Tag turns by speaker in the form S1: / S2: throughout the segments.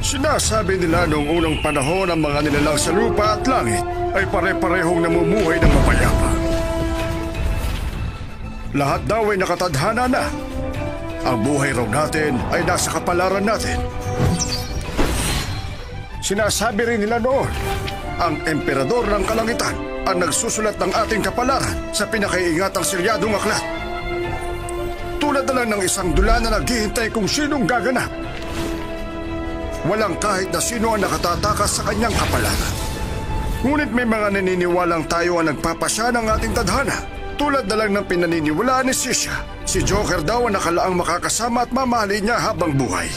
S1: Sinasabi nila noong unang panahon ang mga nilalang sa lupa at langit ay pare-parehong namumuhay ng mapayapa. Lahat daw ay nakatadhana na. Ang buhay raw natin ay nasa kapalaran natin. Sinasabi rin nila noon, ang emperador ng kalangitan ang nagsusulat ng ating kapalaran sa pinakaiingatang selyadong aklat. Tulad na lang ng isang dula na naghihintay kung sinong gaganap. Walang kahit na sino ang nakatatakas sa kanyang kapalaran. Ngunit may mga naniniwalang tayo ang nagpapasya ng ating tadhana. Tulad na lang ng pinaniniwalaan ni Sisha. Si Joker daw ang nakalaang makakasama at mamahalin niya habang buhay.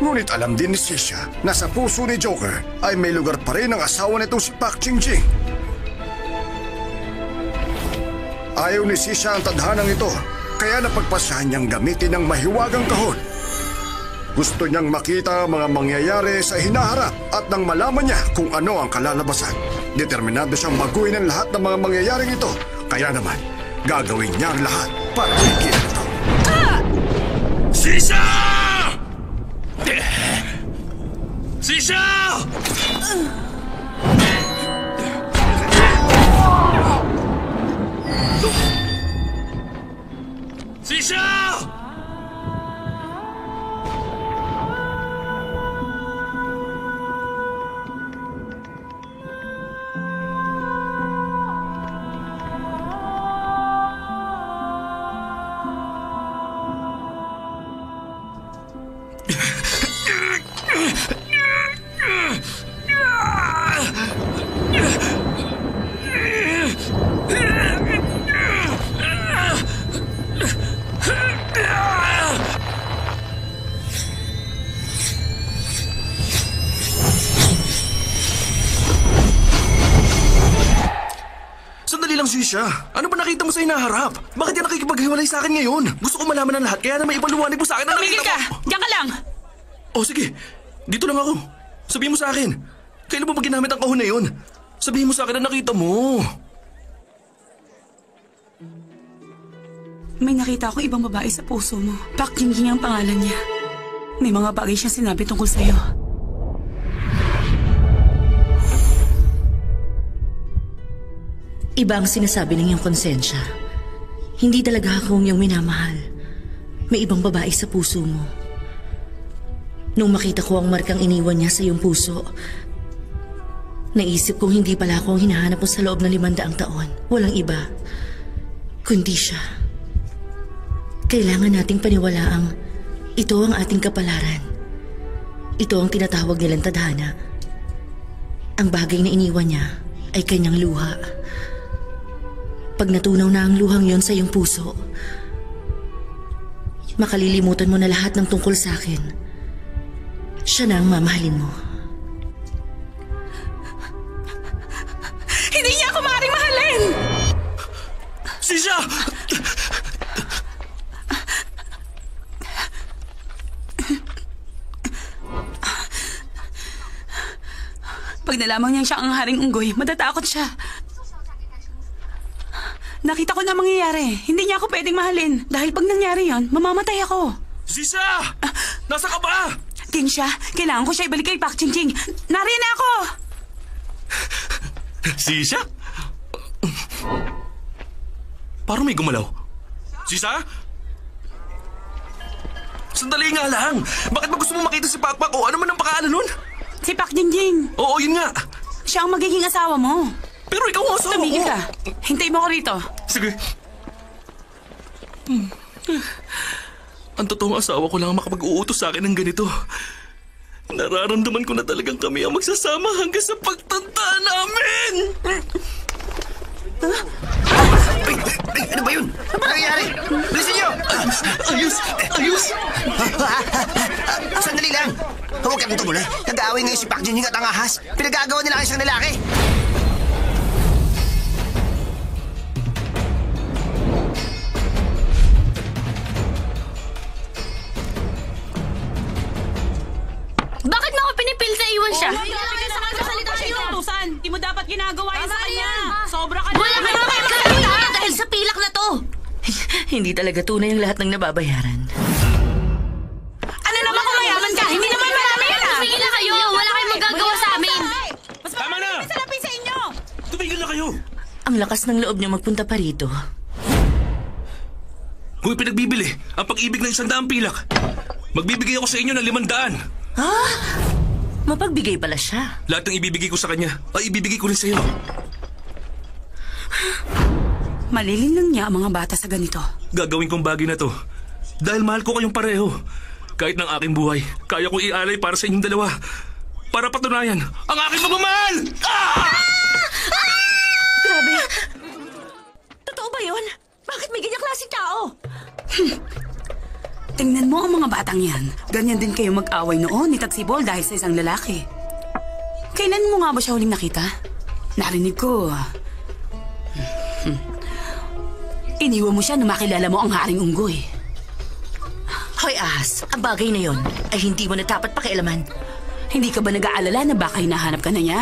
S1: Ngunit alam din ni Sisha na sa puso ni Joker ay may lugar pa rin ang asawa nitong si Pak Jingjing. Ayaw ni Sisha ang tadhanang ito, kaya napagpasahan niyang gamitin ang mahiwagang kahon. Gusto niyang makita ang mga mangyayari sa hinaharap at nang malaman niya kung ano ang kalalabasan. Determinado siyang baguhin ang lahat ng mga mangyayaring ito. Kaya naman, gagawin niya ang lahat para higit ito.
S2: Sisha! Sisha! Sisha!
S3: Sisha, ano ba nakita mo sa hinaharap? Bakit yan nakikipaghiwalay sa akin ngayon? Gusto ko malaman ang lahat, kaya na may ipaliwanag mo sa akin na
S4: tumigil
S3: nakita
S4: ka!
S3: mo.
S4: Diyan ka lang!
S3: Oh, sige. Dito lang ako. Sabihin mo sa akin. Kailan mo ba ginamit ang kahon na yun? Sabihin mo sa akin na nakita mo.
S4: May nakita akong ibang babae sa puso mo. Pak Jingjing ang pangalan niya. May mga bagay siyang sinabi tungkol sa'yo.
S5: Iba ang sinasabi ng iyong konsensya. Hindi talaga ako ang iyong minamahal. May ibang babae sa puso mo. Nung makita ko ang markang iniwan niya sa iyong puso, naisip kong hindi pala ako ang hinahanap mo sa loob ng 500 taon. Walang iba, kundi siya. Kailangan nating paniwalaang ito ang ating kapalaran. Ito ang tinatawag nilang tadhana. Ang bagay na iniwan niya ay kanyang luha. Pag natunaw na ang luhang yon sa iyong puso, makalilimutan mo na lahat ng tungkol sa akin. Siya na ang mamahalin mo.
S4: Hindi niya ako maaaring mahalin!
S3: Sisha!
S4: Pag nalaman niyang siya ang haring unggoy, matatakot siya. Nakita ko na mangyayari. Hindi niya ako pwedeng mahalin. Dahil pag nangyari yon, mamamatay ako.
S3: Sisha! Nasa ka ba?
S4: Tinsya, kailangan ko siya ibalik kay Pak Jingjing. Nariyan na ako!
S3: Sisha? Parang may gumalaw. Sisha? Sandali nga lang. Bakit ba gusto mo makita si Pakpak o ano man ang pangalan nun?
S4: Si Pak Jingjing.
S3: Oo, yun nga.
S4: Siya ang magiging asawa mo.
S3: Pero ikaw ang asawa ko.
S4: Tumigil ka. Hintayin mo ko rito.
S3: Sige. Ang totoong asawa ko lang ang makapag-uutos sa akin ng ganito. Nararamdaman ko na talagang kami ang magsasama hanggang sa pagtanda namin!
S6: Ano ba yun? Ano ba nangyayari? Bilisin niyo!
S3: Ayos! Ayos!
S6: Sandali lang. Huwag ka nang tumuloy. Nag-aaway ngayon si Pak Jingjing at ang ahas. Pinagagawa nila ang isang lalaki.
S7: Bakit mo ako pinipil sa iwan siya?
S4: Hindi mo dapat ginagawa yan sa kanya. Sobra ka na.
S7: Wala ka naman magsalita dahil sa pilak na to.
S5: Hindi talaga tunay ang lahat ng nababayaran.
S4: Ano naman kung mayaman ka?
S5: Ang lakas ng loob niyo magpunta pa rito.
S3: Huy, pinagbibili. Ang pag-ibig ng 100 pilak. Magbibigay ako sa inyo ng 500.
S5: Mapagbigay pala siya.
S3: Lahat ng ibibigay ko sa kanya, ay ibibigay ko rin sa iyo.
S4: Malilinlang niya ang mga bata sa ganito.
S3: Gagawin kong bagay na to. Dahil mahal ko kayong pareho. Kahit ng aking buhay, kaya kong ialay para sa inyong dalawa. Para patunayan ang aking pagmamahal!
S5: Grabe! Totoo ba yun? Bakit may ganyang klaseng tao?
S4: Tingnan mo ang mga batang yan. Ganyan din kayo mag-away noon ni Tatsibol dahil sa isang lalaki. Kailan mo nga ba siya huling nakita? Narinig ko. Iniwan mo siya na makilala mo ang Haring Unggoy.
S5: Hoy ahas, ang bagay na yon ay hindi mo na dapat pakialaman.
S4: Hindi ka ba nag-aalala na baka hinahanap ka na niya?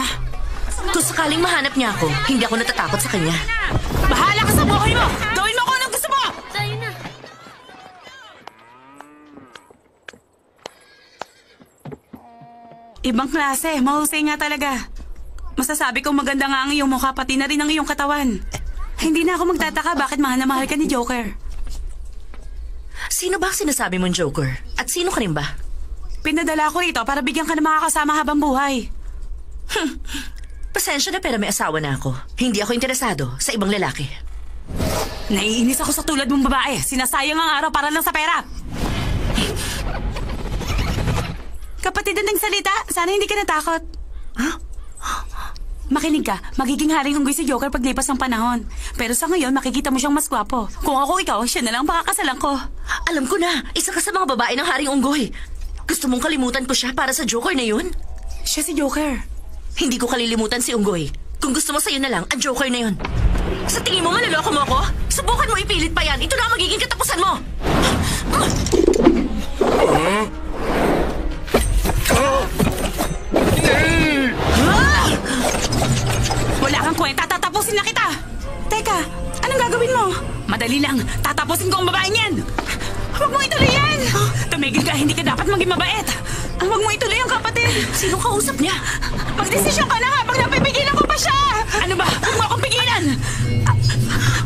S5: Kung sakaling mahanap niya ako, hindi ako natatakot sa kanya.
S4: Bahala ka sa buhay mo! Gawin mo kung anong gusto mo!
S7: Tayo na.
S4: Ibang klase, mahusay nga talaga. Masasabi kong maganda nga ang iyong mukha pati na rin ang iyong katawan. Hindi na ako magtataka bakit mahal na mahal ka ni Joker.
S5: Sino ba ang sinasabi mong Joker? At sino ka rin ba?
S4: Pinadala ko rito para bigyan ka ng mga kasama habang buhay.
S5: Pasensya na pero may asawa na ako. Hindi ako interesado sa ibang lalaki.
S4: Naiinis ako sa tulad mong babae. Sinasayang ang araw para lang sa pera. Kapatid ng salita, sana hindi ka natakot. Makinig ka, magiging Haring Unggoy si Joker paglipas ng panahon. Pero sa ngayon, makikita mo siyang mas gwapo. Kung ako ikaw, siya na lang pakakasalan ko.
S5: Alam ko na, isa ka sa mga babae ng Haring Unggoy. Gusto mong kalimutan ko siya para sa Joker na yun?
S4: Siya si Joker.
S5: Hindi ko kalilimutan si Unggoy. Kung gusto mo sa'yo na lang, ang Joker na yun. Sa tingin mo, maloloko mo ako? Subukan mo ipilit pa yan. Ito na ang magiging katapusan mo.
S4: Wala kang kwenta, tatapusin na kita! Teka, anong gagawin mo? Madali lang, tatapusin ko ang babaeng yan! Huwag mo ituloy yan! Tumigil ka, hindi ka dapat maging mabait! Huwag mo ituloy ang kapatid!
S5: Sino kausap niya?
S4: Magdesisyon ka na habang napipigilan ko pa siya! Ano ba? Huwag mo akong pigilan!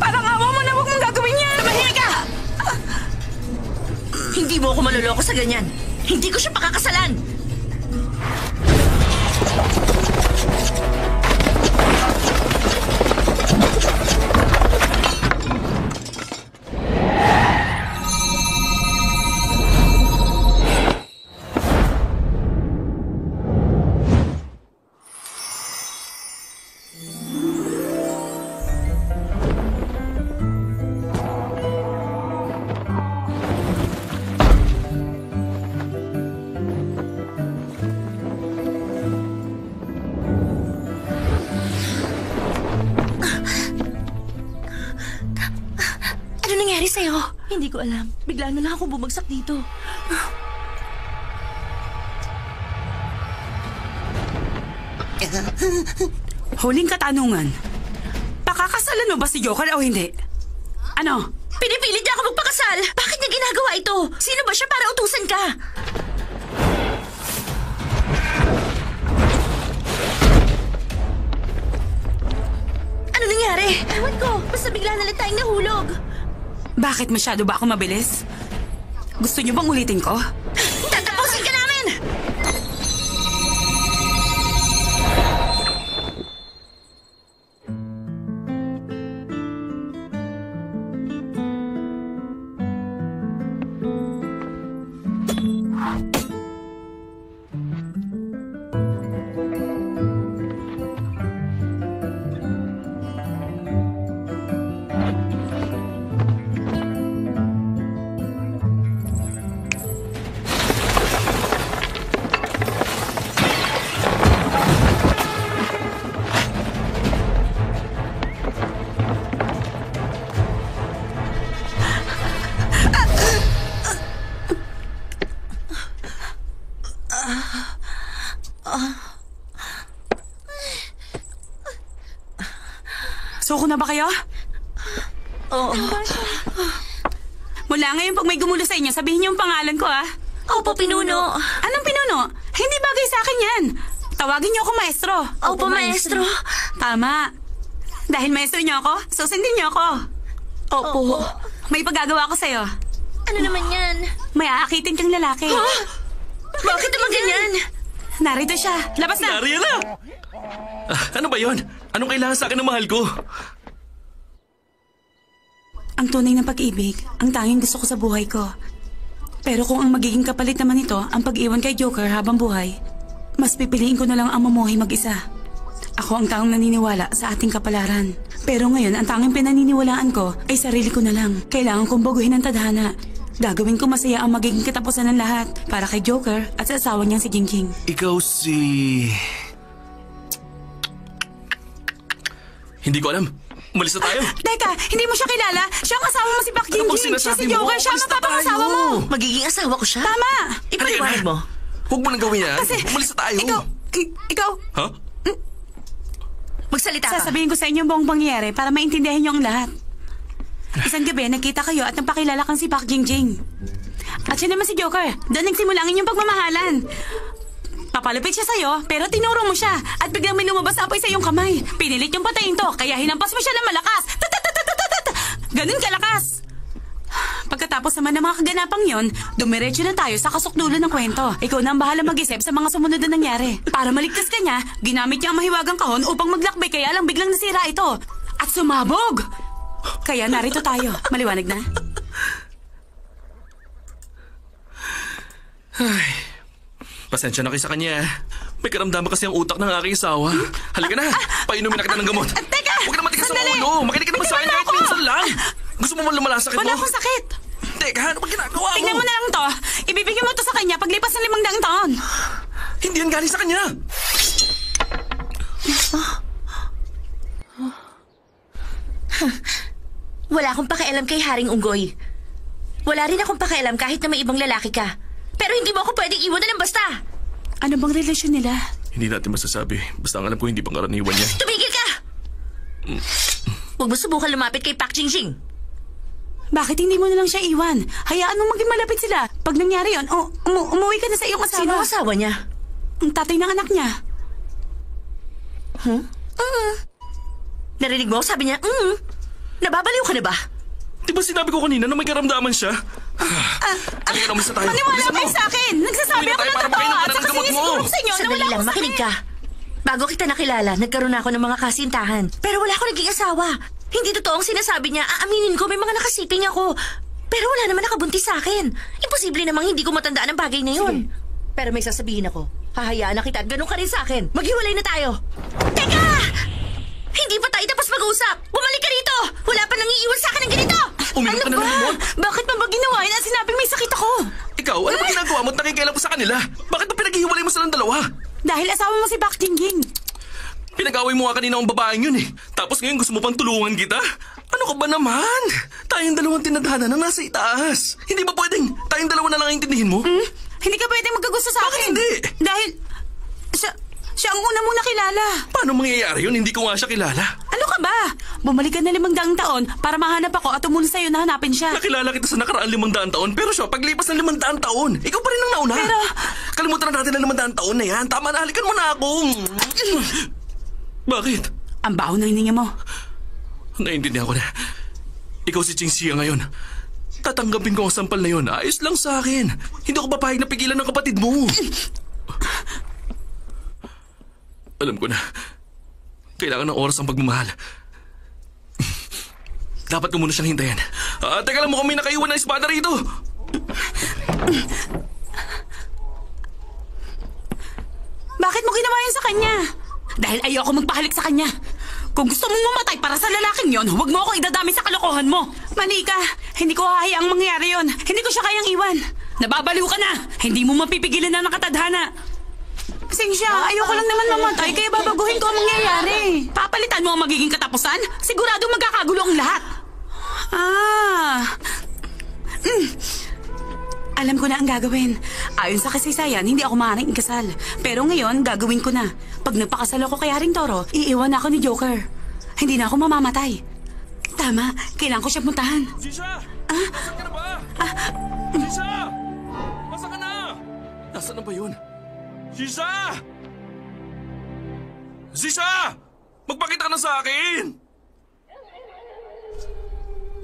S4: Parang awa mo na huwag mong gagawin yan! Tumahimik ka!
S5: Hindi mo ako maloloko sa ganyan. Hindi ko siya pakakasalan! Sa'yo? Hindi ko alam. Bigla na lang ako bumagsak dito.
S4: Huling katanungan. Pakakasalan mo ba si Joker o hindi? Ano?
S5: Pinipilit niya ako magpakasal! Bakit niya ginagawa ito? Sino ba siya para utusan ka? Ano nangyari? Ewan ko. Basta bigla na lang tayong nahulog.
S4: Bakit masyado ba ako mabilis? Gusto niyo bang ulitin ko?
S5: Tatapusin ka namin!
S4: Suko na ba kayo?
S5: Oo.
S4: Mula ngayon pag may gumulo sa inyo, sabihin niyo ang pangalan ko, ah.
S5: Opo, Pinuno.
S4: Anong pinuno? Hindi bagay sa akin yan. Tawagin niyo ako maestro.
S5: Opo, Maestro.
S4: Tama. Dahil maestro niyo ako, susundin niyo ako.
S5: Opo.
S4: May pagagawa ko sa'yo.
S7: Ano naman yan?
S4: May aakitin kang lalaki.
S5: Bakit naman ganyan?
S4: Narito siya. Labas na.
S3: Nariyan na! Ano ba yon? Anong kailangan sa akin ng mahal ko?
S4: Ang tunay ng pag-ibig, ang tanging gusto ko sa buhay ko. Pero kung ang magiging kapalit naman ito, ang pag-iwan kay Joker habang buhay, mas pipiliin ko na lang ang mamuhay mag-isa. Ako ang taong naniniwala sa ating kapalaran. Pero ngayon, ang tanging pinaniniwalaan ko ay sarili ko na lang. Kailangan kong baguhin ang tadhana. Gagawin ko masaya ang magiging katapusan ng lahat para kay Joker at sa asawa niyang si Jingjing.
S3: Ikaw si... Hindi ko alam. Umalis na tayo.
S4: Teka, hindi mo siya kilala? Siya ang asawa mo si Pak
S3: Ano bang
S4: Jingjing. Siya
S3: sinasabi
S4: si
S3: mo?
S4: Joker. Siya ang
S3: Umalis na
S4: mapapangasawa
S3: tayo.
S4: mo.
S5: Magiging asawa ko siya?
S4: Tama.
S5: Ipaliwanag mo.
S3: Huwag mo nang gawin yan.
S4: Kasi...
S3: Umalis na tayo.
S4: Ikaw...
S3: Ha?
S5: Magsalita ka.
S4: Sasabihin ko sa inyo ang buong pangyayari para maintindihan niyo ang lahat. Isang gabi, nagkita kayo at napakilala kang si Pak Jingjing. At siya naman si Joker. Doon nagsimula ang inyong pagmamahalan. Papalapit siya sa'yo, pero tinuro mo siya. At biglang may lumabas na apoy sa iyong kamay. Pinilit yung patayin to, kaya hinampas mo siya ng malakas. Ganun kalakas. Pagkatapos naman ng mga kaganapang yon, dumiretso na tayo sa kasukdulan ng kwento. Ikaw na ang bahala mag-isip sa mga sumunod na nangyari. Para maligtas ka niya, ginamit niya ang mahiwagang kahon upang maglakbay kaya lang biglang nasira ito. At sumabog! Kaya narito tayo. Maliwanag na?
S3: Ay, pasensya na kayo sa kanya. May karamdaman kasi ang utak ng aking asawa. Halika na, painumin na kita ng gamot.
S4: Teka!
S3: Huwag na matigas ang
S4: Sandali!
S3: ulo. Makinig ka naman sa akin kahit minsan lang. Gusto mo man lumala sa sakit mo?
S4: Wala akong sakit.
S3: Teka, ano ba ginagawa mo?
S4: Tingnan mo na lang to. Ibibigay mo to sa kanya paglipas ng 500 taon.
S3: Hindi yan galing sa kanya.
S5: Wala akong pakialam kay Haring Unggoy. Wala rin akong pakialam kahit na may ibang lalaki ka. Pero hindi mo ako pwedeng iwan na lang basta.
S4: Ano bang relasyon nila?
S3: Hindi natin masasabi. Basta ang alam ko hindi pangkaraniwan niya.
S5: Tumigil ka! Huwag mo subukan lumapit kay Pak Jingjing.
S4: Bakit hindi mo na lang siya iwan? Hayaan mo maging malapit sila. Pag nangyari yon, umuwi ka na sa iyong asawa.
S5: Sino ang asawa niya?
S4: Ang tatay ng anak niya.
S5: Narinig mo? Sabi niya, nababaliw ka na ba?
S3: Di ba sinabi ko kanina na may karamdaman siya? Halika na, umalis na tayo.
S4: Maniwala
S3: Bilisan mo.
S4: kayo sa akin! Nagsasabi
S3: Uwi na
S4: ako
S3: tayo
S4: ng
S3: para
S4: totoo
S3: makainom ka
S4: at
S3: na ng
S4: saka
S3: gamot mo.
S4: sinisiguro sa inyo na
S5: Sandali
S4: wala
S5: lang,
S4: akong
S5: makinig
S4: sakit.
S5: ka. Bago kita nakilala, nagkaroon ako ng mga kasintahan. Pero wala ako naging asawa. Hindi totoo ang sinasabi niya. Aaminin ko, may mga nakasiping ako. Pero wala naman nakabuntis sa akin. Imposible namang hindi ko matandaan ang bagay na yun. Pero may sasabihin ako. Hahayaan na kita at ganun ka rin sa akin. Maghiwalay na tayo. Teka! Hindi pa tayo tapos mag-usap. Bumalik ka dito. Wala pa nang iiwan sa akin ng ganito.
S3: Uminom ka na ng limon.
S4: Bakit pa ba ginawa yun at sinabing may sakit ako?
S3: Ikaw, ano ba ginagawa mo at nakikialam ko sa kanila? Bakit ba pinaghihiwalay mo silang dalawa?
S4: Dahil asawa mo si Pak Jingjing.
S3: Pinag-away mo nga kanina ang babaeng yun eh. Tapos ngayon gusto mo pang tulungan kita? Ano ka ba naman? Tayong dalawang tinadhana na nasa itaas. Hindi ba pwedeng tayong dalawa na lang ang intindihin mo?
S4: Hindi ka pwede magkagusto sa
S3: Bakit
S4: akin.
S3: hindi?
S4: Dahil siya ang una mong nakilala.
S3: Paano mangyayari yun? Hindi ko nga siya kilala.
S4: Ano ka ba? Bumalik ka na 500 taon para mahanap ako at tumulong sa'yo na hanapin siya.
S3: Nakilala kita sa nakaraan 500 taon, pero siya, paglipas ng 500 taon, ikaw pa rin ang nauna.
S4: Pero...
S3: Kalimutan na natin ang 500 taon na yan. Tama na, halikan mo na ako. Bakit?
S4: Ang baho ng hininga mo.
S3: Naiintindihan ko na. Ikaw si Jingxia ngayon. Tatanggapin ko ang sampal na yun. Ayos lang sa akin. Hindi ako papayag na pigilan ng kapatid mo. Alam ko na. Kailangan ng oras ang pagmamahal. Dapat ko muna siyang hintayin. Teka lang, mukhang may nakaiwan na espada rito.
S4: Bakit mo ginawa yun sa kanya? Dahil ayoko magpahalik sa kanya. Kung gusto mong mamatay para sa lalaking yon, huwag mo ako idadami sa kalokohan mo. Manika, hindi ko hahayaang mangyari yon. Hindi ko siya kayang iwan. Nababaliw ka na. Hindi mo mapipigilan na nakatadhana. Pasensya, ayoko lang naman mamatay kaya babaguhin ko ang mangyayari. Papalitan mo ang magiging katapusan? Siguradong magkakagulo ang lahat. Alam ko na ang gagawin. Ayon sa kasaysayan, hindi ako maaaring ikasal. Pero ngayon, gagawin ko na. Pag nagpakasal ako kay Haring Toro, iiwan ako ni Joker. Hindi na ako mamamatay. Tama, kailangan ko siya puntahan.
S3: Sisha! Nasaan ka na ba? Sisha! Nasaan ka na? Nasaan na ba yun? Sisha! Sisha! Magpakita ka na sa akin!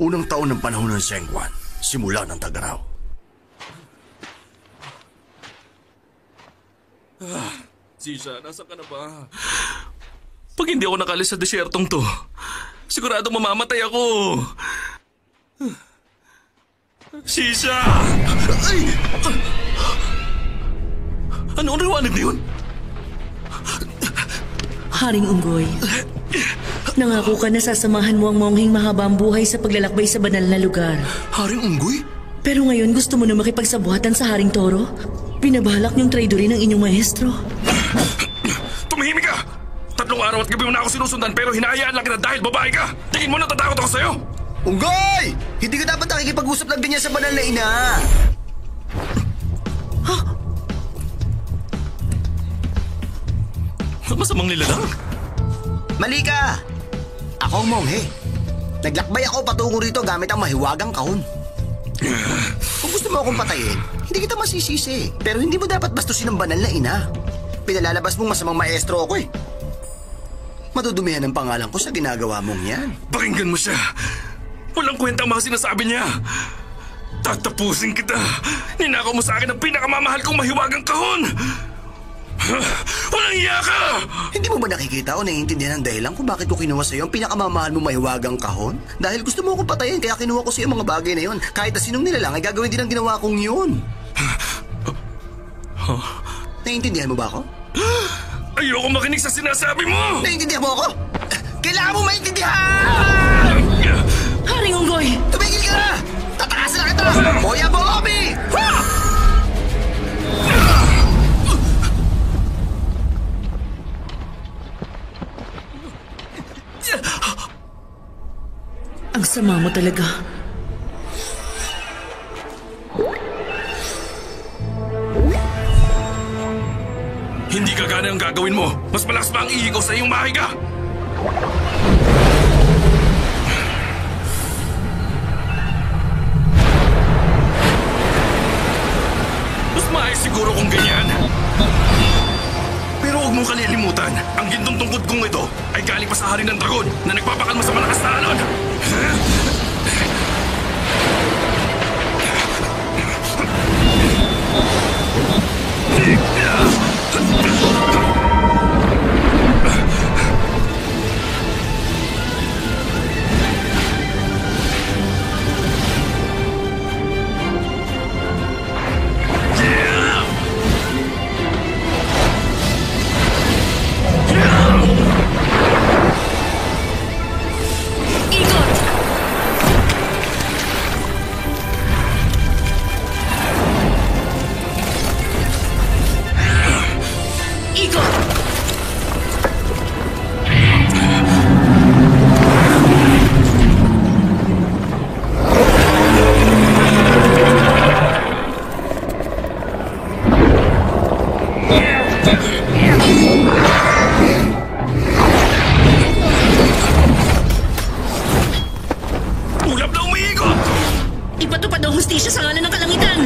S1: Unang taon ng panahon ng Zhengguan, simula ng tag-araw.
S3: Sisha, nasa ka na ba? Pag hindi ako nakalis sa desyertong to, sigurado mamamatay ako. Sisha! Ay! Ano ang liwanag na yun?
S5: Haring Unggoy, nangako ka na sasamahan mo ang mongheng mahaba ang buhay sa paglalakbay sa banal na lugar.
S3: Haring Unggoy?
S5: Pero ngayon gusto mo na makipagsabuhatan sa Haring Toro? Pinabalak niyong traidorin ng inyong maestro.
S3: Tumahimik ka! 3 araw at gabi mo na ako sinusundan pero hinahayaan lang kita dahil babae ka! Tingin mo natatakot ako sa'yo!
S6: Unggoy! Hindi ka dapat nakikipag-usap ng ganyan sa banal na ina!
S3: Masamang nilalang?
S6: Mali ka! Ako ang monghe. Naglakbay ako patungo rito gamit ang mahiwagang kahon. Kung gusto mo akong patayin, hindi kita masisisi. Pero hindi mo dapat bastusin ang banal na ina. Pinalalabas mong masamang maestro ako eh. Madudumihan ang pangalan ko sa ginagawa mong yan.
S3: Pakinggan mo siya. Walang kwenta ang mga sinasabi niya. Tatapusin kita. Ninakaw mo sa akin ang pinakamamahal kong mahiwagang kahon. Walang iya ka!
S6: Hindi mo ba nakikita o naiintindihan ang dahilan kung bakit ko kinuha sa'yo ang pinakamamahal mong mahiwagang kahon? Dahil gusto mo akong patayin kaya kinuha ko sa'yo ang mga bagay na yon. Kahit na sinong nilalang ay gagawin din ang ginawa kong yun. Naiintindihan mo ba ako?
S3: Ayoko makinig sa sinasabi mo!
S6: Naiintindihan mo ako? Kailangan mo maintindihan!
S5: Haring Unggoy!
S6: Tumigil ka na! Tatakasan na kita! Hoya mo, Obi!
S5: Ang sama mo talaga.
S3: Hindi kagana ang gagawin mo. Mas malakas pa ang iigaw sa iyong mahiga. Mas maayos siguro kung ganyan. Pero huwag mong kalilimutan, ang gintong tungkod kong ito ay galing pa sa hari ng dragon na nagpapakalma sa malakas na alon.
S5: Ipatupad ang hustisya sa ngalan ng kalangitan!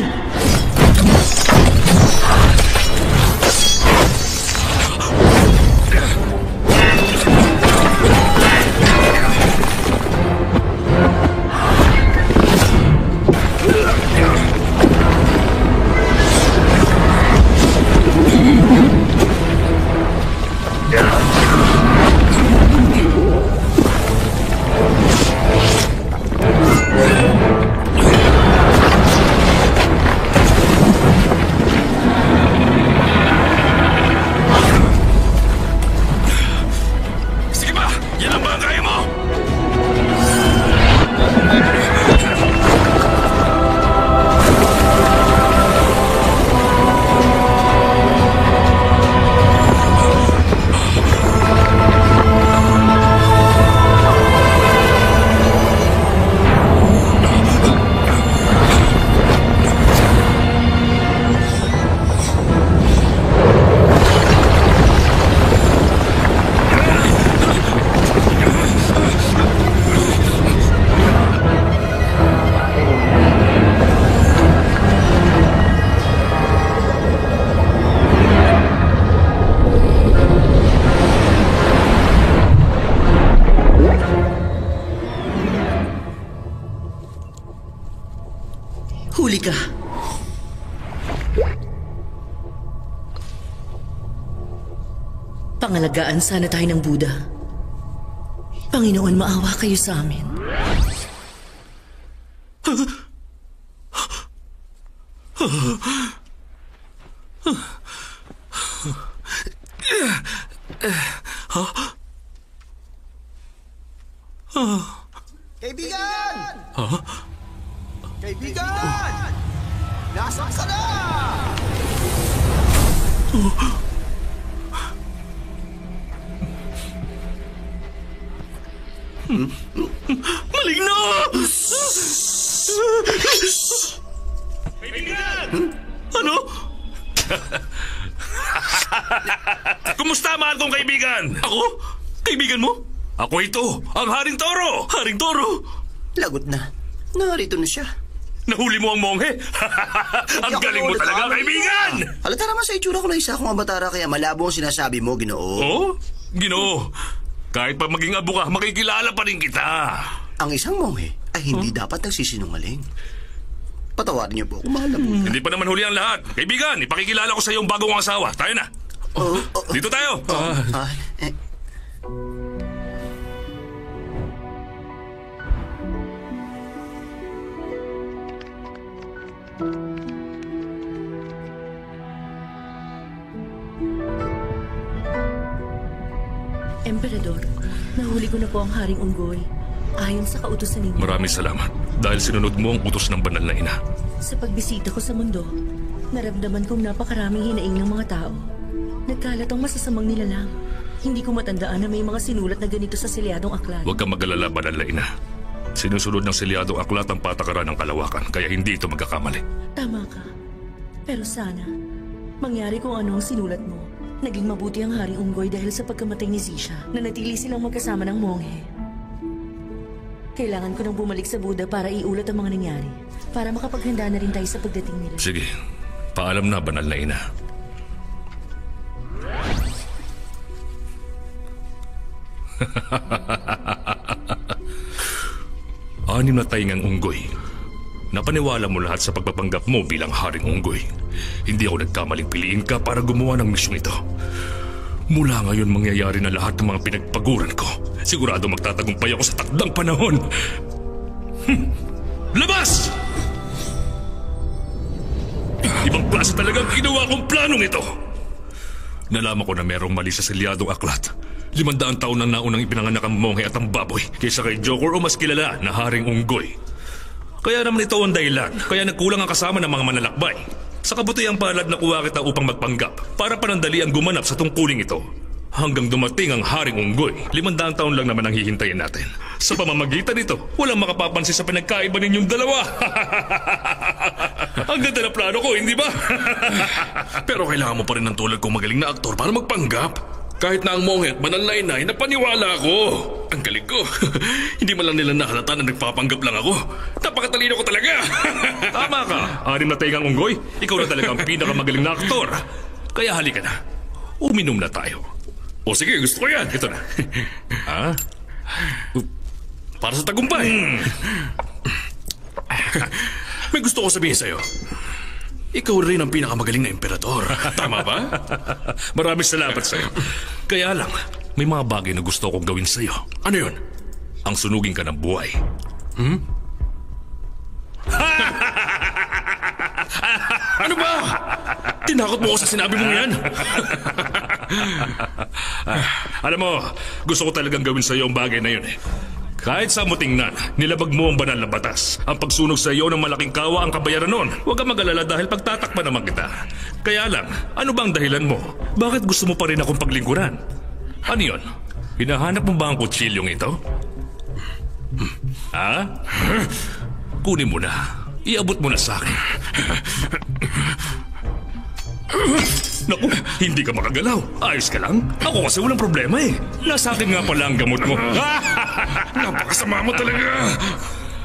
S5: Huli ka. Pangalagaan sana tayo ng Buddha. Panginoon, maawa kayo sa amin.
S6: Kaibigan! Kaibigan! Nasaan ka na?
S3: Maligno! Ano?
S2: Kumusta, mahal kong kaibigan?
S3: Ako? Kaibigan mo?
S2: Ako ito, ang Haring Toro!
S3: Haring Toro!
S6: Lagot na. Narito na siya.
S2: Nahuli mo ang monghe? Ang
S6: Hindi ako
S2: galing mo
S6: naulit,
S2: talaga,
S6: ah.
S2: kaibigan!
S6: Halata naman sa itsura ko na isa akong abatara kaya malabo ang sinasabi mo, Ginoo.
S2: Oh? Ginoo, kahit pa maging abo ka, makikilala pa rin kita.
S6: Ang isang monghe ay hindi dapat nagsisinungaling. Patawarin niyo po kung mahal na po.
S2: Hindi pa naman huli ang lahat. Kaibigan, ipakikilala ko sa iyo ang bagong asawa. Tayo na. Dito tayo.
S6: Eh,
S5: Emperador, nahuli ko na po ang Haring Unggoy. Ayon sa kautusan ninyo.
S2: Maraming salamat dahil sinunod mo ang utos ng banal na ina.
S5: Sa pagbisita ko sa mundo, naramdaman kong napakaraming hinaing ng mga tao. Nagkalat ang masasamang nilalang. Hindi ko matandaan na may mga sinulat na ganito sa selyadong aklat.
S2: Huwag kang mag-alala, banal na ina. Sinusunod ng selyadong aklat ang patakaran ng kalawakan, kaya hindi ito magkakamali.
S5: Tama ka. Pero sana, mangyari kung ano ang sinulat mo. Naging mabuti ang Haring Unggoy dahil sa pagkamatay ni Zisha na natili silang magkasama ng monghe. Kailangan ko nang bumalik sa Buddha para iulat ang mga nangyari. Para makapaghanda na rin tayo sa pagdating nila.
S2: Sige, paalam na, banal na ina. Anim na taingang unggoy. Napaniwala mo lahat sa pagpapanggap mo bilang Haring Unggoy. Hindi ako nagkamaling piliin ka para gumawa ng misyong ito. Mula ngayon mangyayari na lahat ng mga pinagpaguran ko. Sigurado magtatagumpay ako sa takdang panahon. Labas! Ibang klase talagang ginawa kong planong ito. Nalaman ko na merong mali sa selyadong aklat. 500 taon na naunang ipinanganak ang monghe at ang baboy kaysa kay Joker o mas kilala na Haring Unggoy. Kaya naman ito ang dahilan. Kaya nagkulang ang kasama ng mga manlalakbay. Sa kabutihang palad nakuha kita upang magpanggap para panandali ang gumanap sa tungkuling ito. Hanggang dumating ang Haring Unggoy. 500 taon lang naman ang hihintayin natin. Sa pamamagitan nito, walang makapapansin sa pinagkaiba ninyong dalawa. Ang ganda na plano ko, hindi ba? Pero kailangan mo pa rin ng tulad kong magaling na aktor para magpanggap. Kahit na ang monghe at banal na inay, napaniwala ako. Ang galing ko. Hindi man lang nila nahalata na nagpapanggap lang ako. Napakatalino ko talaga. Tama ka. Anim na taingang unggoy, ikaw na talaga ang pinakamagaling na aktor. Kaya halika na. Uminom na tayo. O sige, gusto ko yan. Ito na. Ha? Para sa tagumpay. May gusto ko sabihin sa'yo. Ikaw rin ang pinakamagaling na emperador. Tama ba? Maraming salamat sa'yo. Kaya lang, may mga bagay na gusto kong gawin sa'yo. Ano yun? Ang sunugin ka ng buhay. Ano ba? Tinakot mo ako sa sinabi mong yan? Alam mo, gusto ko talagang gawin sa'yo ang bagay na yun eh. Kahit sa mo tingnan, nilabag mo ang banal na batas. Ang pagsunog sa iyo ng malaking kawa ang kabayaran nun. Huwag kang mag-alala dahil pagtatakpan naman kita. Kaya lang, ano ba ang dahilan mo? Bakit gusto mo pa rin akong paglingkuran? Ano yun? Hinahanap mo ba ang kutsilyong ito? Ha? Kunin mo na. Iabot mo na sa akin. Naku, hindi ka makagalaw. Ayos ka lang? Ako kasi walang problema eh. Nasa akin nga pala ang gamot mo. Napakasama mo talaga.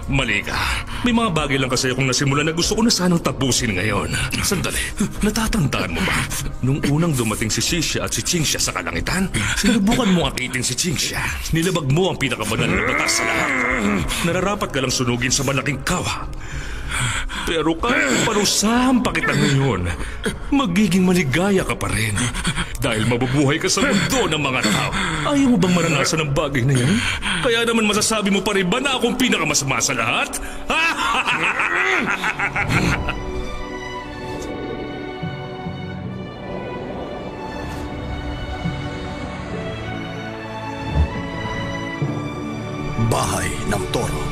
S2: Mali ka. May mga bagay lang kasi akong nasimula na gusto ko na sanang tapusin ngayon. Sandali, natatandaan mo ba? Nung unang dumating si Xixia at si Qingxia sa kalangitan, sinubukan mo akitin si Qingxia. Nilabag mo ang pinakabanal na batas sa lahat. Nararapat ka lang sunugin sa malaking kawa. Pero kahit parusahan pa kita ngayon, magiging maligaya ka pa rin. Dahil mabubuhay ka sa mundo ng mga tao. Ayaw mo bang maranasan ang bagay na yan? Kaya naman masasabi mo pa rin ba na akong pinakamasama sa lahat?
S1: Bahay ng Toro.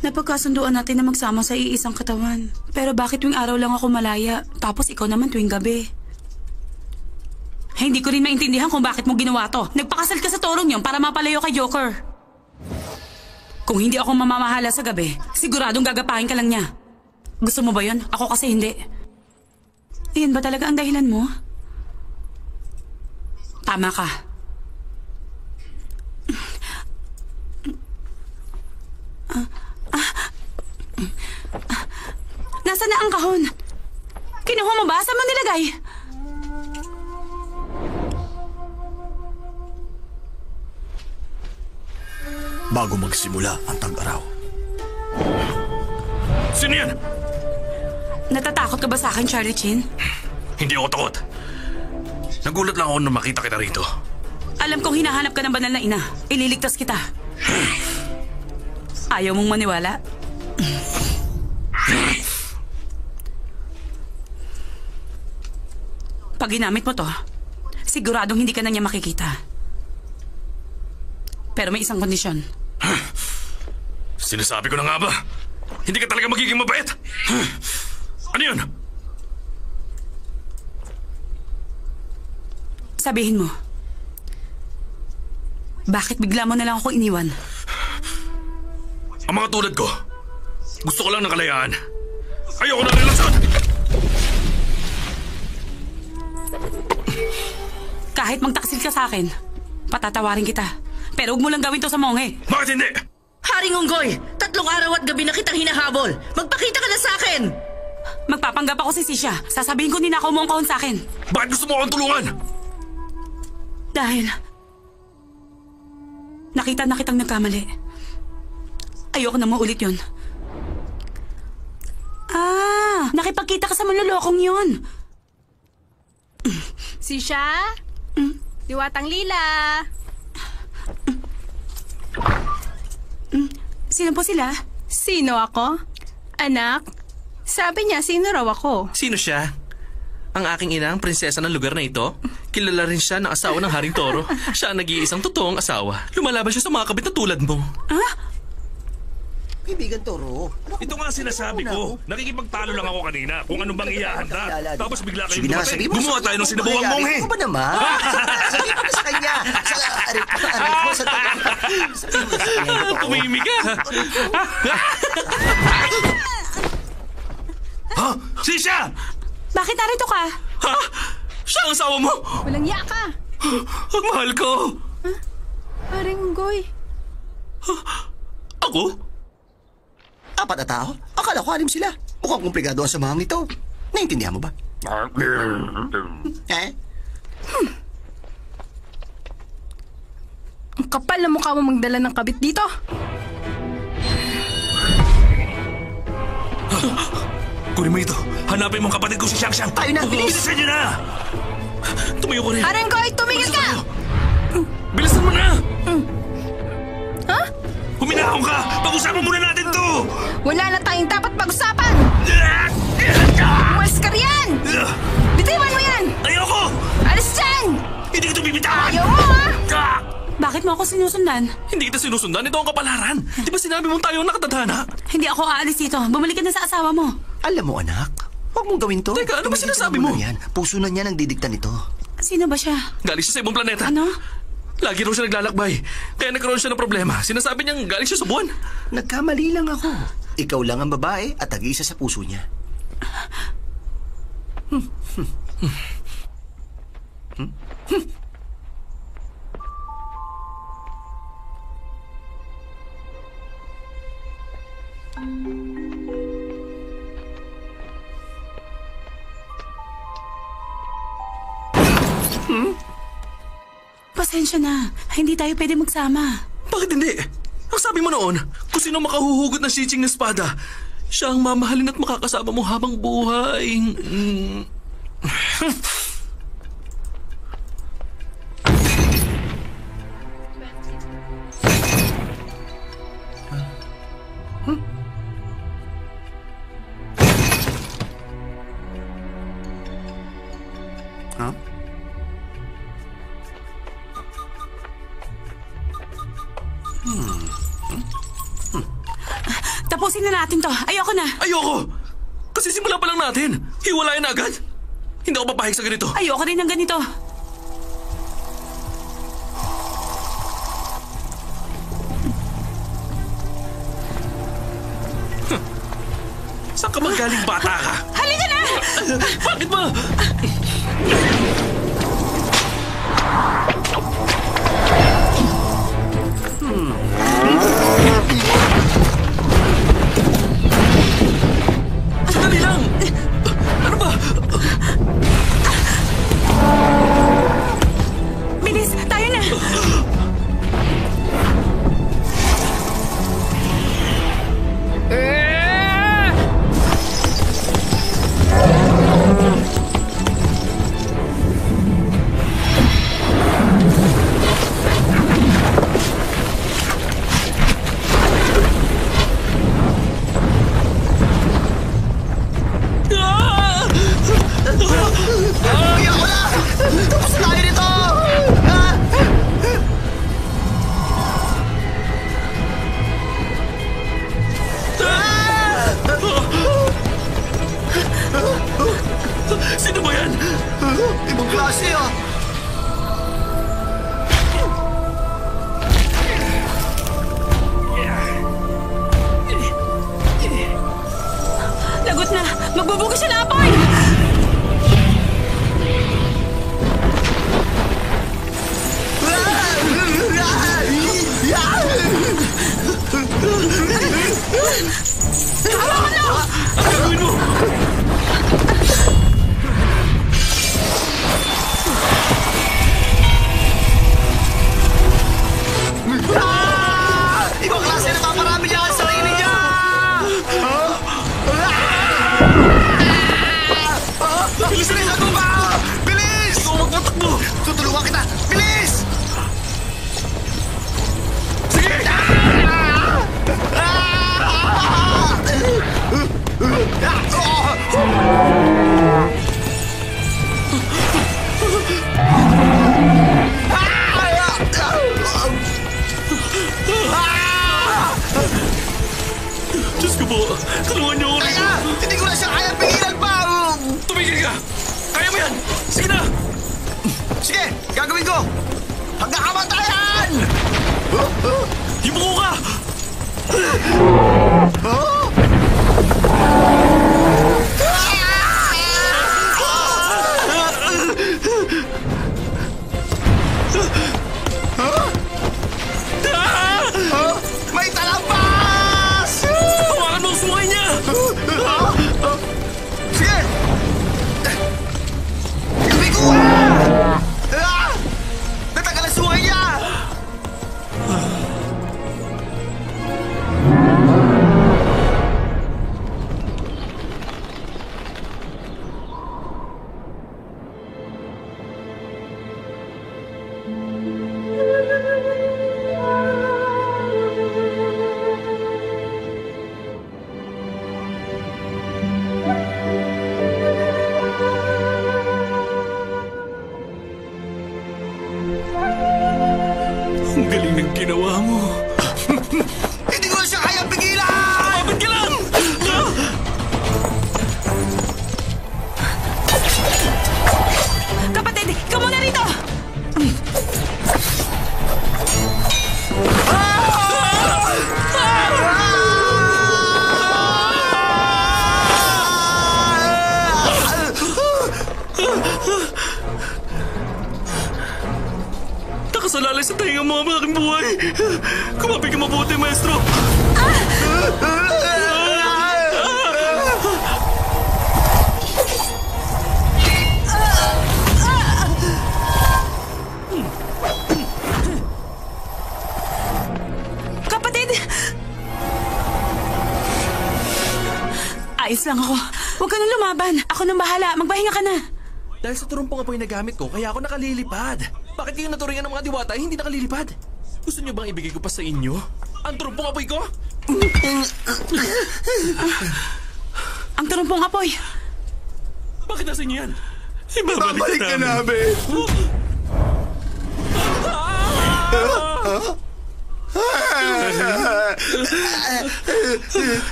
S4: Napagkasunduan natin na magsama sa iisang katawan. Pero bakit tuwing araw lang ako malaya, tapos ikaw naman tuwing gabi? Hindi ko rin maintindihan kung bakit mo ginawa to. Nagpakasal ka sa torong yun para mapalayo kay Joker. Kung hindi ako mamamahala sa gabi, siguradong gagapahin ka lang niya. Gusto mo ba yun? Ako kasi hindi. Iyan ba talaga ang dahilan mo? Tama ka. Nasaan na ang kahon? Kinuha mo ba? Saan mo nilagay?
S1: Bago magsimula ang tag-araw.
S2: Sino yan?
S4: Natatakot ka ba sa akin, Charlie Chin?
S3: Hindi ako takot. Nagulat lang ako nung makita kita rito.
S4: Alam kong hinahanap ka ng banal na ina. Ililigtas kita. Ayaw mong maniwala? Pag ginamit mo to, siguradong hindi ka na niya makikita. Pero may isang kondisyon.
S3: Sinasabi ko na nga ba? Hindi ka talaga magiging mabait. Ano yun?
S4: Sabihin mo, bakit bigla mo na lang ako iniwan?
S3: Ang mga tulad ko, gusto ko lang ng kalayaan. Ayoko ng relasyon!
S4: Kahit magtaksil ka sa akin, patatawarin kita. Pero huwag mo lang gawin to sa monghe.
S3: Bakit hindi?
S5: Haring Unggoy, 3 araw at gabi na kitang hinahabol. Magpakita ka na sa akin!
S4: Magpapanggap ako si Sisha. Sasabihin ko ninakaw mo ang kahon sa akin.
S3: Bakit gusto mo akong tulungan?
S4: Dahil nakita na kitang nagkamali. Ayoko na maulit yun. Nakipagkita ka sa manlolokong yun.
S7: Sisha? Diwatang Lila?
S4: Sino po sila?
S7: Sino ako? Anak? Sabi niya, sino raw ako?
S3: Sino siya? Ang aking ina, ang prinsesa ng lugar na ito? Kilala rin siya ng asawa ng Haring Toro. Siya ang nag-iisang totoong asawa. Lumalaban siya sa mga kabit na tulad mo.
S6: Kaibigan Toro.
S2: Ito nga sinasabi ko. Nakikipagtalo lang ako kanina kung ano bang ihahanda. Tapos bigla kayong
S6: Sige na,
S2: dumating.
S6: sabi mo.
S3: Gumawa tayo ng sinubuang monghe.
S6: Ano ba naman? Sabi mo na sa kanya. Sabi mo sa kanya.
S3: Tumimik ka! Ha? Sisha!
S4: Bakit narito ka?
S3: Ha? Siya ang asawa mo?
S7: Walang iya ka.
S3: Ang mahal ko!
S7: Haring Unggoy.
S3: Ako?
S6: 4 na tao? Akala ko 6 sila. Mukhang komplikado ang samahan nito. Naintindihan mo ba?
S7: Ang kapal na mukha mo magdala ng kabit dito.
S3: Kunin mo ito. Hanapin mo ang kapatid ko si Xiang Xiang.
S6: Tayo na, bilis!
S3: Bilisan niyo na! Tumayo ko rin.
S7: Haring Unggoy, tumigil ka!
S3: Bilisan mo na!
S7: Ha?
S3: Huminahon ka! Pag-usapan muna natin to!
S7: Wala na tayong dapat pag-usapan! Umalis ka riyan! Bitiwan mo yan!
S3: Ayoko!
S7: Alis dyan!
S3: Hindi ko ito bibitawan!
S7: Ayaw mo, ha?
S4: Bakit mo ako sinusundan?
S3: Hindi kita sinusundan. Ito ang kapalaran. Di ba sinabi mong tayo ang nakatadhana?
S4: Hindi ako aalis dito. Bumalik ka na sa asawa mo.
S6: Alam mo, anak, huwag mong gawin to.
S3: Teka, ano ba
S6: Tumigil ka
S3: sinasabi
S6: muna
S3: mo?
S6: Yan. Puso na niya ang didikta nito.
S4: Sino ba siya?
S3: Galing siya sa ibang planeta.
S4: Ano?
S3: Lagi raw siya naglalakbay. Kaya nagkaroon siya ng problema. Sinasabi niyang galing siya sa buwan.
S6: Nagkamali lang ako. Ikaw lang ang babae at tag-isa sa puso niya.
S4: Pasensya na. Hindi tayo pwede magsama.
S3: Bakit hindi? Ang sabi mo noon, kung sino makahuhugot ng sitsing na espada, Siya ang mamahalin at makakasama mo habang buhay.
S6: Huh?
S4: Tapusin na natin to. Ayoko na.
S3: Ayoko! Kasi simula pa lang natin. Hiwalayan na agad. Hindi ako papahig sa ganito.
S4: Ayoko rin ng ganito.
S3: Saan ka magaling bata ka?
S4: Halika na!
S3: Bakit ba? Sandali lang! Ano ba?
S4: Bilis, tayo na!
S6: Iyak ko na! Tapos na tayo nito! Ah!
S3: Sino ba yan?
S6: Ibang klase ah!
S4: Lagot na! Magbubuga siya ng apoy!
S3: Ang gagawin mo?
S6: Ibang klase na paparami niya ang sarili niya! Bilis ako ba? Bilis!
S3: Ikaw magpatakbo!
S6: Tutulungan kita! Bilis!
S3: Sige! Diyos ko po! Tulungan niyo ako rito!
S6: Kaya! Hindi ko na siya kaya pigilan pa!
S3: Tumigil ka! Kaya mo yan! Sige na!
S6: Sige! Gagawin ko! Hanggang kamatayan!
S3: Himuko ka!
S6: May talampas!
S3: Hawakan mo ang sungay niya!
S6: Sige! Gawin ko! Natagal ang sungay niya!
S3: Ang galing ng ginawa mo!
S6: Hindi ko na siya kaya pigilan!
S3: Kapit ka lang!
S4: Kapatid, ikaw muna rito!
S3: Nakasalalay sa tainga mo ang aking buhay! Kumapit ka mabuti, maestro!
S4: Kapatid! Ayos lang ako. Huwag ka nang lumaban. Ako nang bahala. Magpahinga ka na.
S3: Dahil sa turumpong apoy na gamit ko, kaya ako nakalilipad. Bakit kayo naturingan ng mga diwata ay hindi nakalilipad? Gusto niyo bang ibigay ko pa sa inyo? Ang turumpong apoy ko?
S4: Ang turumpong apoy.
S3: Bakit nasa inyo yan?
S1: Babalik ka namin!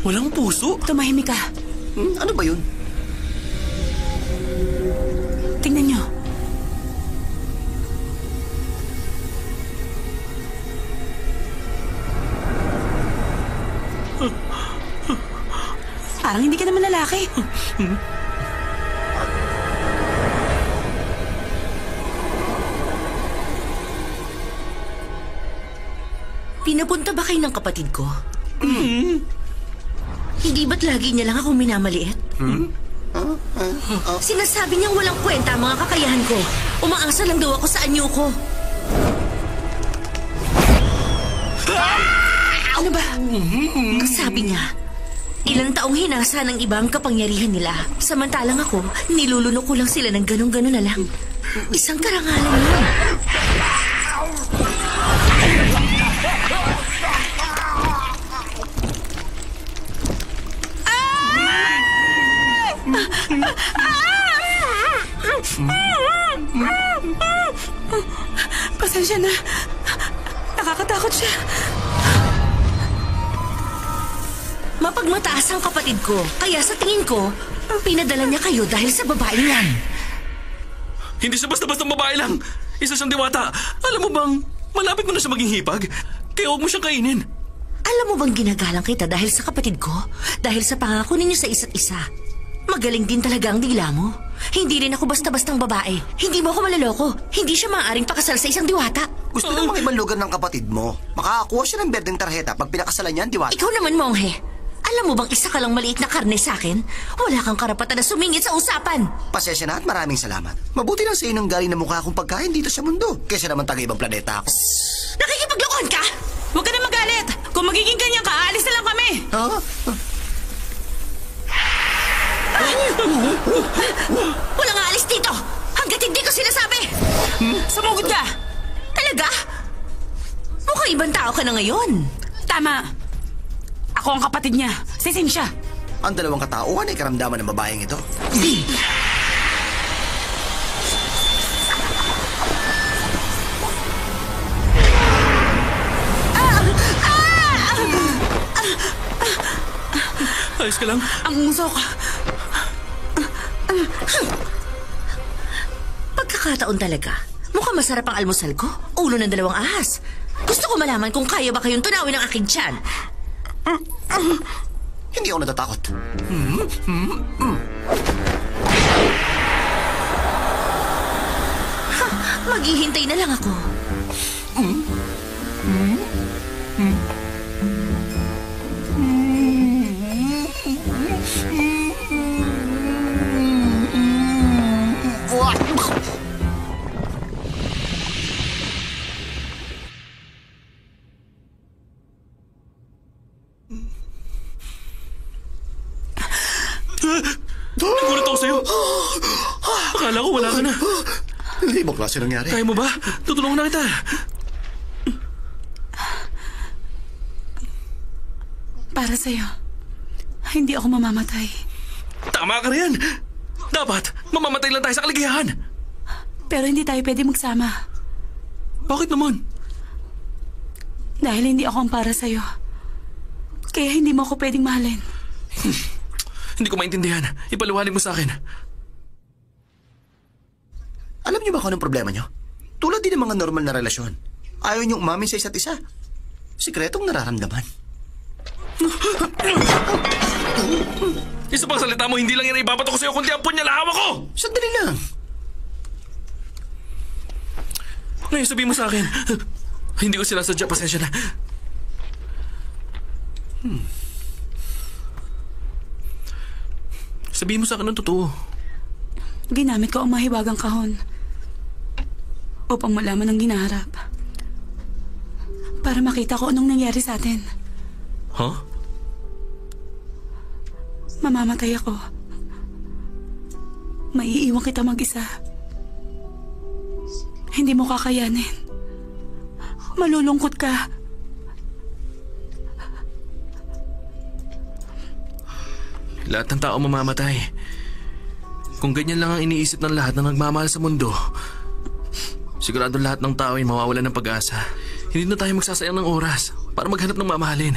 S3: Walang puso?
S4: Tumahimik ka.
S6: Ano ba yun?
S4: Tingnan niyo. Parang hindi ka naman lalaki.
S5: Pinapunta ba kayo ng kapatid ko? Hindi ba't lagi niya lang ako minamaliit? Sinasabi niyang walang kwenta ang mga kakayahan ko. Umaasa lang daw ako sa anyo ko. Ano ba? Ang sabi niya, ilang taong hinasa ng ibang kapangyarihan nila. Samantalang ako, nilulunok ko lang sila ng ganun-ganun na lang. Isang karangalan yun.
S4: Pasensya na. Nakakatakot siya.
S5: Mapagmataas ang kapatid ko, kaya sa tingin ko, pinadala niya kayo dahil sa babaeng yan.
S3: Hindi siya basta-basta babae lang. Isa siyang diwata. Alam mo bang, malapit mo na siya maging hipag? Kaya huwag mo siyang kainin.
S5: Alam mo bang ginagalang kita dahil sa kapatid ko? Dahil sa pangako ninyo sa isa't isa. Magaling din talaga ang dila mo. Hindi rin ako basta-bastang babae. Hindi mo ako maloloko. Hindi siya maaaring pakasal sa isang diwata.
S6: Gusto lang makimanlugan ng kapatid mo. Makakakuha siya ng berdeng tarheta pag pinakasalan niya ang diwata.
S5: Ikaw naman, monghe. Alam mo bang isa ka lang maliit na karne sa akin? Wala kang karapatan na sumingit sa usapan.
S6: Pasensya na at maraming salamat. Mabuti lang sa inong galing na mukha akong pagkain dito sa mundo. Kesa naman taga-ibang planeta ako.
S5: Nakikipaglokohan ka?
S4: Huwag ka na magalit. Kung magiging ganyan ka, aalis na lang kami.
S5: Walang aalis dito hanggat hindi ko sinasabi.
S4: Sumugod ka.
S5: Talaga? Mukhang ibang tao ka na ngayon.
S4: Tama. Ako ang kapatid niya. Si Cynthia.
S6: Ang dalawang katauhan ay karamdaman ng babaeng ito.
S3: Ayos ka lang?
S4: Ang usok.
S5: Pagkakataon talaga. Mukhang masarap ang almusal ko. Ulo ng dalawang ahas. Gusto ko malaman kung kaya ba kayong tunawin ang aking tiyan.
S6: Hindi ako natatakot.
S5: Maghihintay na lang ako.
S3: Nagulat ako sa'yo. Akala ko wala ka na.
S6: Hindi ibang klase nangyari.
S3: Kaya mo ba? Tutulungan na kita.
S4: Para sa'yo. Hindi ako mamamatay.
S3: Tama ka riyan. Dapat, mamamatay lang tayo sa kaligayahan.
S4: Pero hindi tayo pwede magsama.
S3: Bakit naman?
S4: Dahil hindi ako ang para sa'yo. Kaya hindi mo ako pwedeng mahalin.
S3: Hindi ko maintindihan. Ipaliwanag mo sa akin.
S6: Alam niyo ba kung anong problema niyo? Tulad din ng mga normal na relasyon. Ayaw niyong umamin sa isa't isa. Sikretong nararamdaman.
S3: Isa pang salita mo, hindi lang yan ibabato ko sa'yo kundi ang punyalahawa ko!
S6: Sandali lang.
S3: Ngayon sabihin mo sa akin. Hindi ko sinasadya, pasensya na. Sabihin mo sa akin ng totoo.
S4: Ginamit ko ang mahiwagang kahon upang malaman ang ginaharap. Para makita ko anong nangyari sa atin.
S3: Huh?
S4: Mamamatay ako. Maiiwan kita mag-isa. Hindi mo kakayanin. Malulungkot ka.
S3: Lahat ng tao mamamatay. Kung ganyan lang ang iniisip ng lahat na nagmamahal sa mundo, sigurado lahat ng tao ay mawawalan ng pag-asa. Hindi na tayo magsasayang ng oras para maghanap ng mamahalin.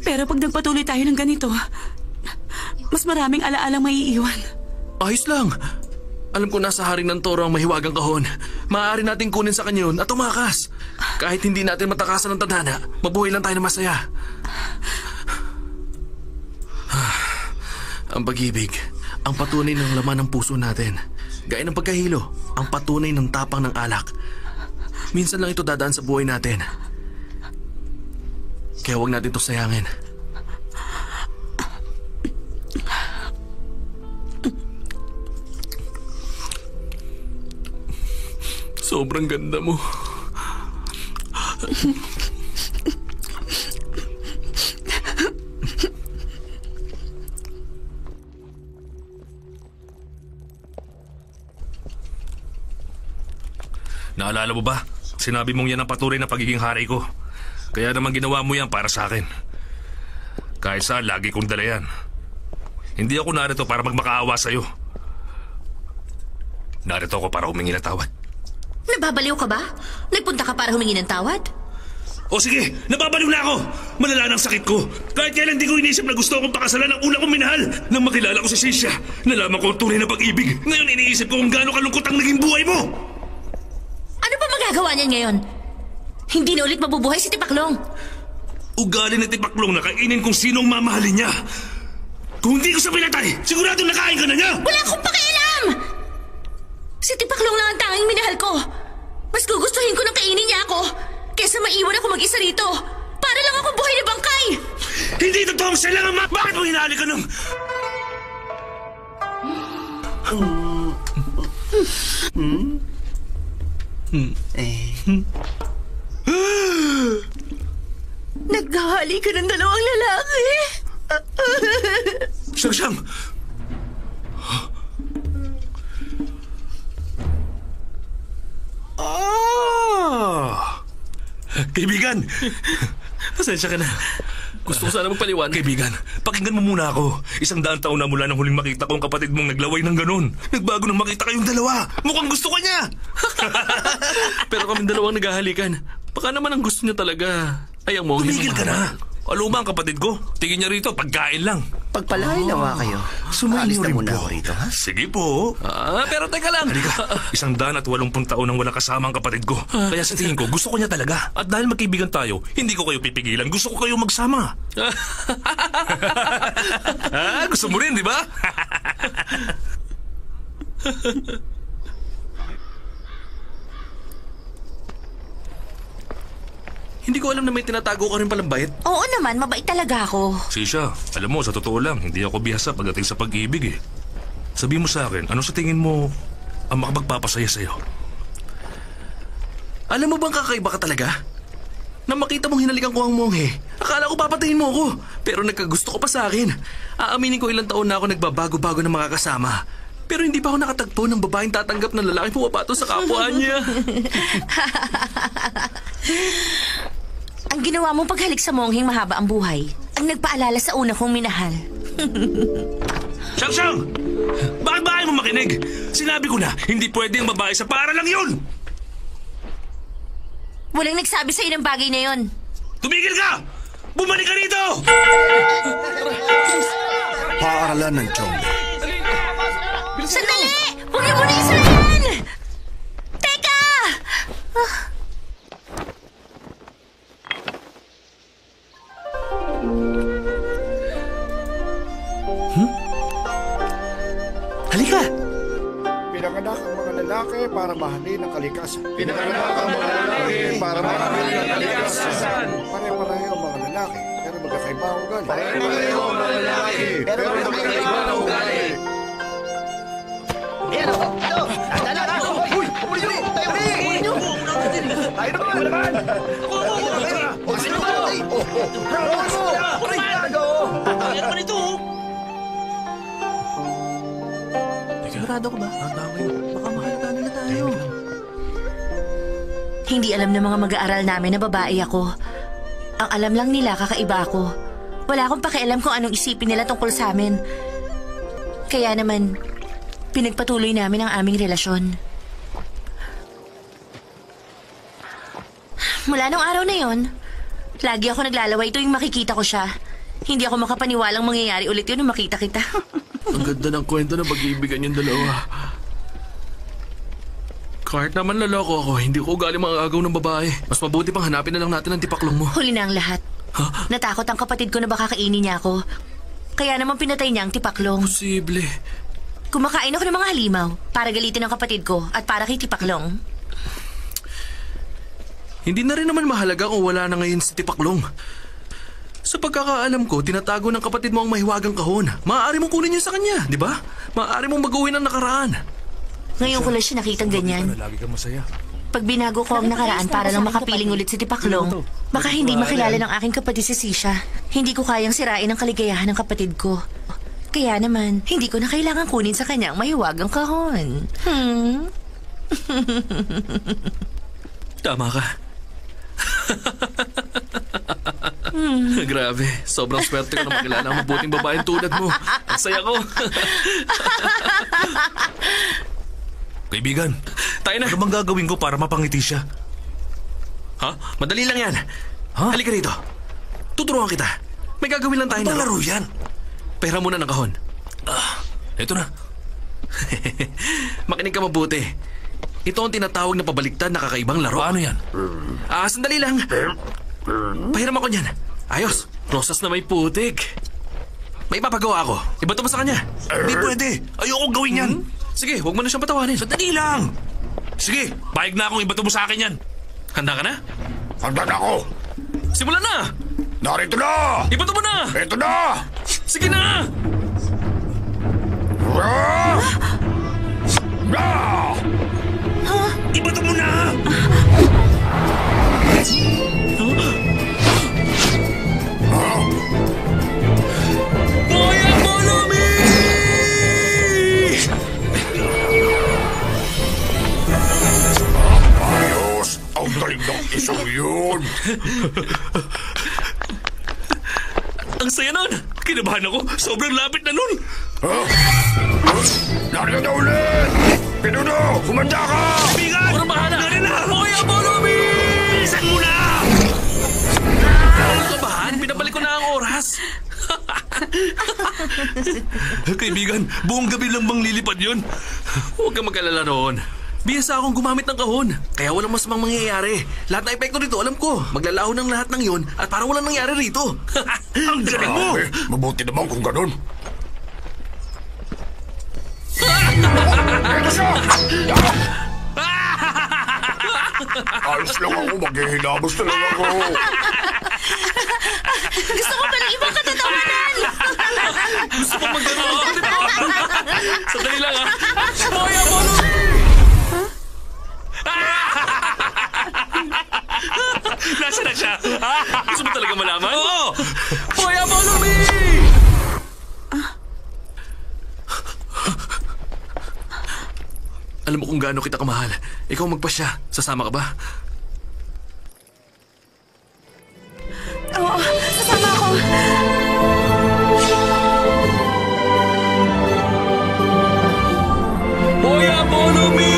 S4: Pero pag nagpatuloy tayo ng ganito, mas maraming alaalang maiiwan.
S3: Ayos lang. Alam ko nasa haring ng toro ang mahiwagang kahon. Maaari nating kunin sa kanya yun at tumakas. Kahit hindi natin matakasan ng tadhana, mabuhay lang tayo na masaya. Ang pag-ibig, ang patunay ng laman ng puso natin. Gaya ng pagkahilo, ang patunay ng tapang ng alak. Minsan lang ito dadaan sa buhay natin. Kaya huwag natin ito sayangin. Sobrang ganda mo.
S2: Naalala mo ba? Sinabi mong yan ang patunay na pagiging hari ko. Kaya naman ginawa mo yan para sa akin. Kahit saan, lagi kong dala yan. Hindi ako narito para magmakaawa sa'yo. Narito ako para humingi ng tawad.
S5: Nababaliw ka ba? Nagpunta ka para humingi ng tawad?
S2: O sige, nababaliw na ako! Malala ng sakit ko. Kahit kailan di ko inisip na gusto akong pakasalan ng una kong minahal. Nang makilala ko si Sisha, nalaman ko ang tunay na pag-ibig. Ngayon iniisip ko kung gaano kalungkot ang naging buhay mo!
S5: Ano pa magagawa niyan ngayon? Hindi na ulit mabubuhay si Tipaklong.
S2: Ugali ni Tipaklong na kainin kung sinong mamahalin niya. Kung hindi ko siya pinatay, sigurado nakain ka na niya!
S5: Wala akong pakialam! Si Tipaklong lang ang tanging minahal ko. Mas gugustuhin ko nang kainin niya ako kesa maiwan ako mag-isa rito. Para lang ako buhay na bangkay!
S2: Hindi totoo siya lang, ama! Bakit mo hinali ka ng...
S5: Naghahali ka ng dalawang lalaki.
S2: Siyang! Kaibigan!
S3: Pasensya ka na. Gusto ko sana magpaliwan.
S2: Kaibigan, pakinggan mo muna ako. 100 taon na mula nang huling makita ko ang kapatid mong naglaway ng ganon. Nagbago nang makita kayong dalawa. Mukhang gusto ko niya!
S3: Pero kaming dalawang naghahalikan. Baka naman ang gusto niya talaga ay ang monghe.
S2: Tumigil ka na! Aluma ang kapatid ko. Tingin niya rito, pagkain lang.
S6: Pagpalain nawa kayo. Alis na muna ako rito, ha?
S2: Sige po.
S3: Pero teka lang.
S2: Halika, 180 taon nang wala kasama ang kapatid ko. Kaya sa tingin ko, gusto ko niya talaga. At dahil magkaibigan tayo, hindi ko kayo pipigilan. Gusto ko kayo magsama. Gusto mo rin, di ba?
S3: Hindi ko alam na may tinatago ka rin palang bait.
S5: Oo naman, mabait talaga ako.
S2: Sisha, alam mo, sa totoo lang, hindi ako bihasa pagdating sa pag-ibig eh. Sabi mo sa akin, ano sa tingin mo ang makapagpapasaya sa'yo?
S3: Alam mo bang kakaiba ka talaga? Nang makita mong hinalikan ko ang monghe, akala ko papatayin mo ako. Pero nagkagusto ko pa sa akin. Aaminin ko ilang taon na ako nagbabago-bago ng mga kasama. Pero hindi pa ako nakatagpo ng babaeng tatanggap ng lalaki pumapato sa kapwa niya.
S5: Ang ginawa mong paghalik sa mongheng mahaba ang buhay ang nagpaalala sa una kong minahal.
S2: Siyang! Bakit ba ayaw mo makinig? Sinabi ko na, hindi pwede ang babae sa para lang yun!
S5: Walang nagsabi sa'yo ng bagay na yon.
S2: Tumigil ka! Bumalik ka rito!
S1: Paaralan ng Chongde.
S5: Sandali! Huwag niyo muna isalayan!
S1: para mahalin ang kalikasan. Pinanganak ang mga lalaki para mahalin ang kalikasan. Pare-pareho ang mga lalaki, pero magkakaiba ang ugali. Pare-pareho ang mga lalaki, pero magkakaiba ang ugali.
S6: Ayan ako! Ito! Tandala na! Uy! Pumuli nyo! Tayo rin! Tayo naman! Ako! O, sino ba?
S3: Ano ba nito? Sigurado ko ba? Handa ko yun. Baka mahalata nila tayo.
S5: Hindi alam ng mga mag-aaral namin na babae ako. Ang alam lang nila kakaiba ako. Wala akong pakialam kung anong isipin nila tungkol sa amin. Kaya naman, pinagpatuloy namin ang aming relasyon. Mula nung araw na yon, lagi ako naglalaway tuwing makikita ko siya. Hindi ako makapaniwalang mangyayari ulit yun nung makita kita.
S3: Ang ganda ng kwento na pag-iibigan yung dalawa. Kahit naman laloko ako, hindi ko galing mga agaw ng babae. Mas mabuti pang hanapin na lang natin ang tipaklong mo.
S5: Huli na ang lahat.
S3: Ha?
S5: Natakot ang kapatid ko na baka kainin niya ako. Kaya naman pinatay niya ang tipaklong.
S3: Posible.
S5: Kumakain ako ng mga halimaw para galitin ang kapatid ko at para kay tipaklong.
S3: Hindi na rin naman mahalaga kung wala na ngayon si tipaklong. Sa pagkakaalam ko, tinatago ng kapatid mo ang mahiwagang kahon. Maaari mong kunin yun sa kanya, di ba? Maaari mong baguhin ang nakaraan.
S5: Ngayon ko lang siya nakitang ganyan.
S2: Lagi kang masaya.
S5: Pag binago ko ang nakaraan para lang makapiling ulit si tipaklong, baka hindi makilala ng aking kapatid si Sisha. Hindi ko kayang sirain ang kaligayahan ng kapatid ko. Kaya naman, hindi ko na kailangan kunin sa kanya ang mahiwagang kahon.
S3: Tama ka. Grabe, sobrang swerte ko na makilala ang mabuting babaeng tulad mo. Ang saya ko.
S2: Kaibigan,
S3: Tayo na.
S2: ano bang gagawin ko para mapangiti siya?
S3: Ha? Madali lang yan.
S2: Ha?
S3: Halika rito. Tuturuan kita. May gagawin lang tayo
S2: Ano bang laro yan?
S3: Pera muna ng kahon.
S2: Ito na.
S3: Makinig ka mabuti. Ito ang tinatawag na pabaliktad na kakaibang laro.
S2: Paano yan?
S3: Sandali lang. Pahiram ako niyan. Ayos. Rosas na may putik. May papagawa ako. Ibato mo sa kanya.
S2: Hindi pwede. Ayoko gawin yan.
S3: Sige, huwag mo na siyang patawanin.
S2: Sandali lang. Sige, payag na akong ibato mo sa akin yan.
S3: Handa ka na?
S1: Handa na ako!
S3: Simulan na!
S1: Narito na!
S3: Ibato mo na!
S1: Ito na!
S3: Sige na!
S2: Ibato mo na!
S3: Boy Apollomi!
S1: Ayos! Ang galing ng isang yun!
S2: Ang saya nun! Kinabahan ako. Sobrang lapit na nun.
S1: Narito na ulit! Pinuno! Kumanda ka!
S2: Bigan!
S3: Walang bahala!
S2: Dali na!
S3: Boy Apollomi!
S2: Bilisan mo na!
S3: Walang kabahan, pinabalik ko na ang oras.
S2: Kaibigan, buong gabi lang bang lilipad yun?
S3: Huwag kang mag-alala noon. Bihasa akong gumamit ng kahon. Kaya walang masamang mangyayari. Lahat ng epekto rito, alam ko. Maglalaho ng lahat ng yon at parang walang nangyari rito.
S2: Ang galing mo!
S1: Mabuti naman kung ganun. Ayos lang ako, maghihinabos na lang ako.
S5: Gusto ko pala ibang katatawanan!
S3: Gusto mo mag-gano'n? Sandali lang, ha? Boy Apollomi!
S2: Nasaan na siya?
S3: Gusto mo talaga malaman?
S2: Oo!
S3: Boy Apollomi! Alam mo kung gaano kita kamahal. Ikaw magpasya. Sasama ka ba?
S7: Oo, sasama ako.
S3: Boy Apollomi!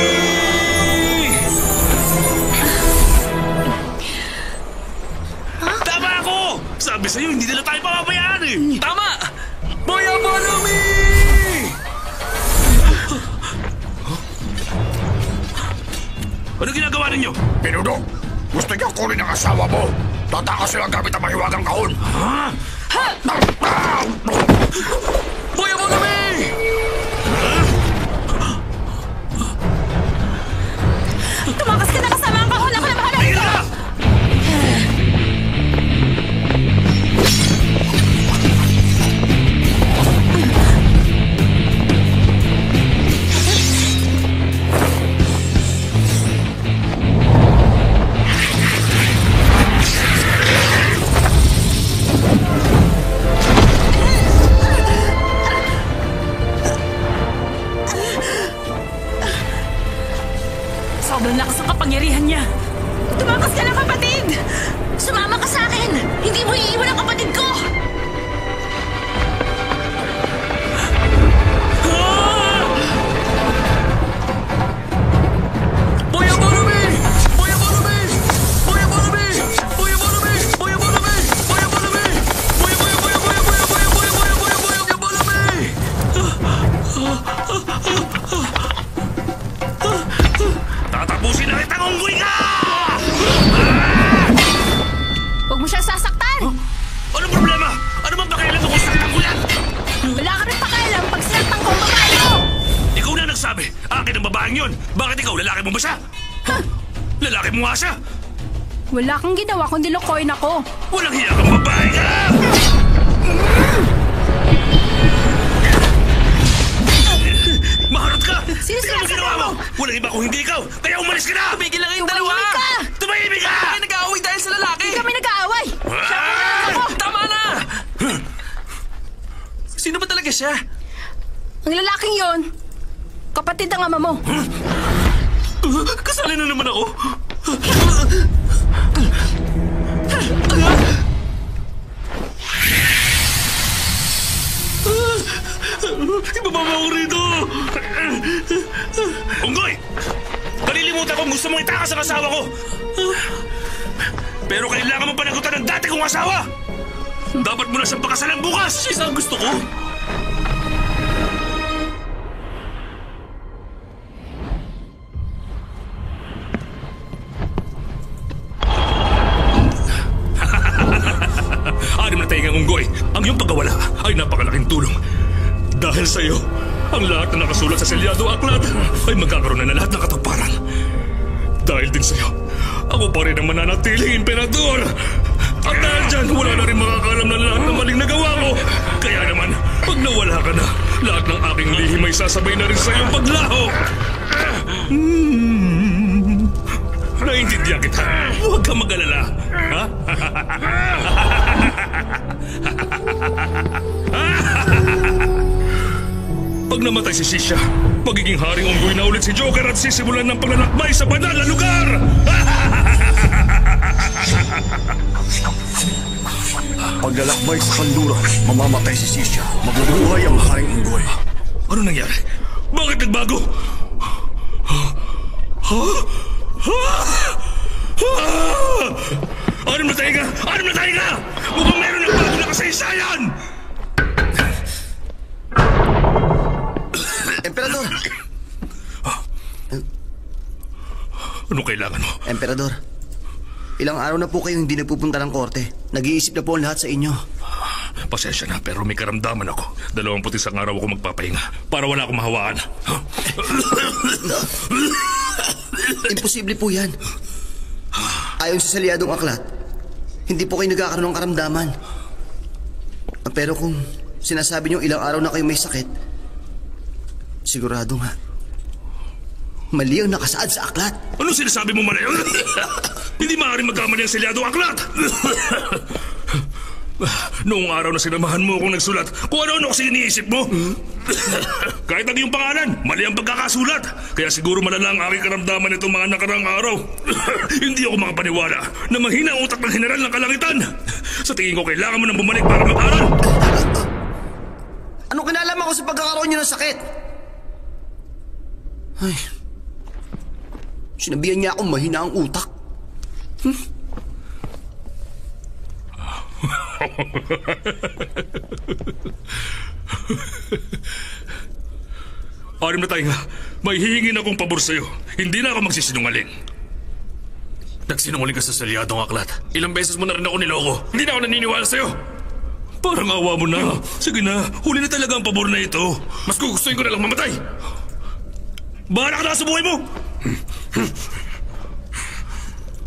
S2: Tama ako! Sabi sa'yo, hindi nila tayo papabayaan eh!
S3: Tama! Boy Apollomi!
S2: Ano ginagawa ninyo?
S1: Pinuno, gusto niya kunin ang asawa mo. Tatakas sila gamit ang mahiwagang kahon.
S2: Ha?
S3: Boy Apollomi!
S4: Sobrang lakas ang kapangyarihan niya. Tumakas ka na, kapatid!
S5: Sumama ka sa akin! Hindi mo iiwan ang kapatid ko!
S3: Boya Barumi! Boya Barumi! Boya Barumi! Boya Barumi! Boya Barumi! Boya Barumi! Boya Boya Boya Boya Boya Boya Boya Boya Boya Boya Barumi!
S2: Tatapusin na kitang unggoy ka!
S7: Huwag mo siya sasaktan!
S2: Anong problema? Ano bang pakialam mo kung saktan ko yan?
S7: Wala ka rin pakialam pag sinaktan ko ang babae mo!
S2: Ikaw na nagsabi. Akin ang babaeng yun. Bakit ikaw? Lalaki mo ba siya? Lalaki mo nga siya.
S7: Wala kang ginawa kundi lokohin ako.
S2: Walang hiya kang babae ka! Maharot ka!
S7: Sino
S2: Tingnan mo
S7: sinasabi
S2: ginawa
S7: mo?
S2: Walang iba kung hindi ikaw! Kaya umalis ka na!
S3: Tumigil na kayong dalawa!
S7: Tumahimik ka!
S2: Tumahimik ka!
S3: Kayo nag-aaway dahil sa lalaki!
S7: Hindi kami nag-aaway!
S3: Tama na! Sino ba talaga siya?
S7: Ang lalaking yon, kapatid ng ama mo.
S3: Kasali na naman ako. Ibaba mo ako rito!
S2: Unggoy! Kalilimutan ko gusto mong itakas ang asawa ko! Pero kailangan mo panagutan ng dati kong asawa! Dapat mo na siyang pakasalan bukas!
S3: Isa ang gusto ko.
S2: Anim na taingang unggoy, ang iyong pagkawala ay napakalaking tulong. Dahil sa iyo, ang lahat na nakasulat sa selyado aklat ay magkakaroon na lahat ng katuparan. Dahil din sa iyo, ako pa rin ang mananatiling emperador. At dahil dyan, wala na rin makakalam na lahat ng maling nagawa ko. Kaya naman, pag nawala ka na, lahat ng aking lihim ay sasabay na rin sa iyong paglaho. Naintindihan kita. Huwag kang mag-alala. Ha? Pag namatay si Sisha, magiging haring unggoy na ulit si Joker at sisimulan ng paglalakbay sa banal na lugar!
S1: Paglalakbay sa kanluran, mamamatay si Sisha. Mabubuhay ang haring unggoy.
S2: Ano nangyari? Bakit nagbago? Ano na tayo ka? Ano na tayo ka? Mukhang meron ng bago na kasaysayan!
S6: Emperador!
S2: Anong kailangan mo?
S6: Emperador, ilang araw na po kayong hindi nagpupunta ng korte. Nag-iisip na po ang lahat sa inyo.
S2: Pasensya na, pero may karamdaman ako. 21 araw ako magpapahinga para wala akong mahawakan.
S6: Imposible po yan. Ayon sa salyadong aklat, hindi po kayo nagkakaroon ng karamdaman. Pero kung sinasabi niyo ilang araw na kayo may sakit, sigurado nga, mali ang nakasaad sa aklat.
S2: Anong sinasabi mo man na yun? Hindi maaaring magkamali ang selyadong aklat! Noong araw na sinamahan mo akong nagsulat, kung ano-ano kasi iniisip mo. Kahit ang iyong pangalan, mali ang pagkakasulat. Kaya siguro malala ang aking karamdaman itong mga nakarang araw. Hindi ako makapaniwala na mahina ang utak ng general ng kalangitan. Sa tingin ko, kailangan mo nang bumalik para mag-aral.
S6: Anong kinalaman ko sa pagkakaroon niyo ng sakit? Ay, sinabihan niya akong mahina ang utak.
S2: Anim na tayo nga, may hihingin akong pabor sa'yo. Hindi na ako magsisinungaling.
S3: Nagsinungaling ka sa salyadong aklat. Ilang beses mo na rin ako niloko. Hindi na ako naniniwala sa'yo.
S2: Parang awa mo na. Sige na, huli na talaga ang pabor na ito.
S3: Mas gugustuhin ko na lang mamatay.
S2: Bahala ka na sa buhay mo!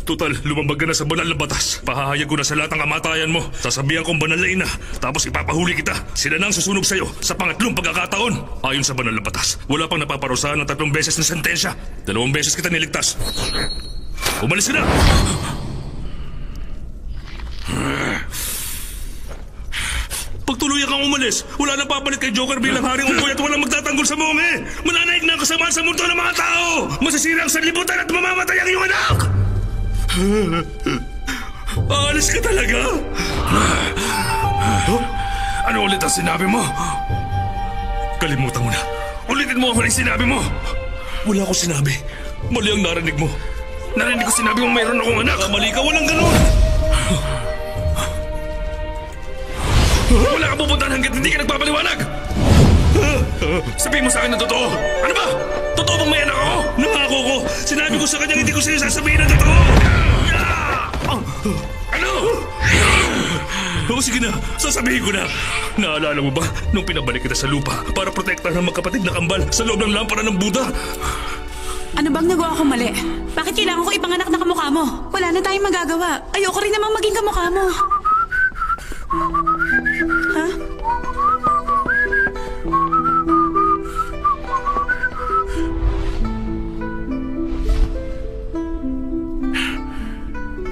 S2: Total, lumambag ka na sa banal na batas. Pahahayag ko na sa lahat ng kamatayan mo. Sasabihan kong banal na ina. Tapos ipapahuli kita. Sila na ang susunog sa'yo sa pangatlong pagkakataon. Ayon sa banal na batas, wala pang napaparusahan ng 3 beses na sentensya. 2 beses kita niligtas. Umalis ka na! Pagtuluyan tuluyan kang umalis. Wala nang papalit kay Joker bilang haring unggoy at walang magtatanggol sa monghe. Mananaig na ang kasamaan sa mundo ng mga tao. Masisira ang sanlibutan at mamamatay ang iyong anak. Aalis ka talaga? Ano ulit ang sinabi mo? Kalimutan mo na. Ulitin mo ako ng sinabi mo. Wala akong sinabi. Mali ang narinig mo. Narinig ko sinabi mong mayroon akong anak. Mali ka, walang ganun. Wala kang pupuntahan hanggat hindi ka nagpapaliwanag. Sabihin mo sa akin na totoo. Ano ba? Totoo bang may anak ako? Nangako ko. Sinabi ko sa kanya hindi ko sa'yo sasabihin na totoo. Ano? Oo, sige na. Sasabihin ko na. Naalala mo ba nung pinabalik kita sa lupa para protektahan ang magkapatid na kambal sa loob ng lampara ng Buddha?
S4: Ano bang nagawa ko mali? Bakit kailangan ko ipanganak na kamukha mo? Wala na tayong magagawa. Ayoko rin namang maging kamukha mo. Ha?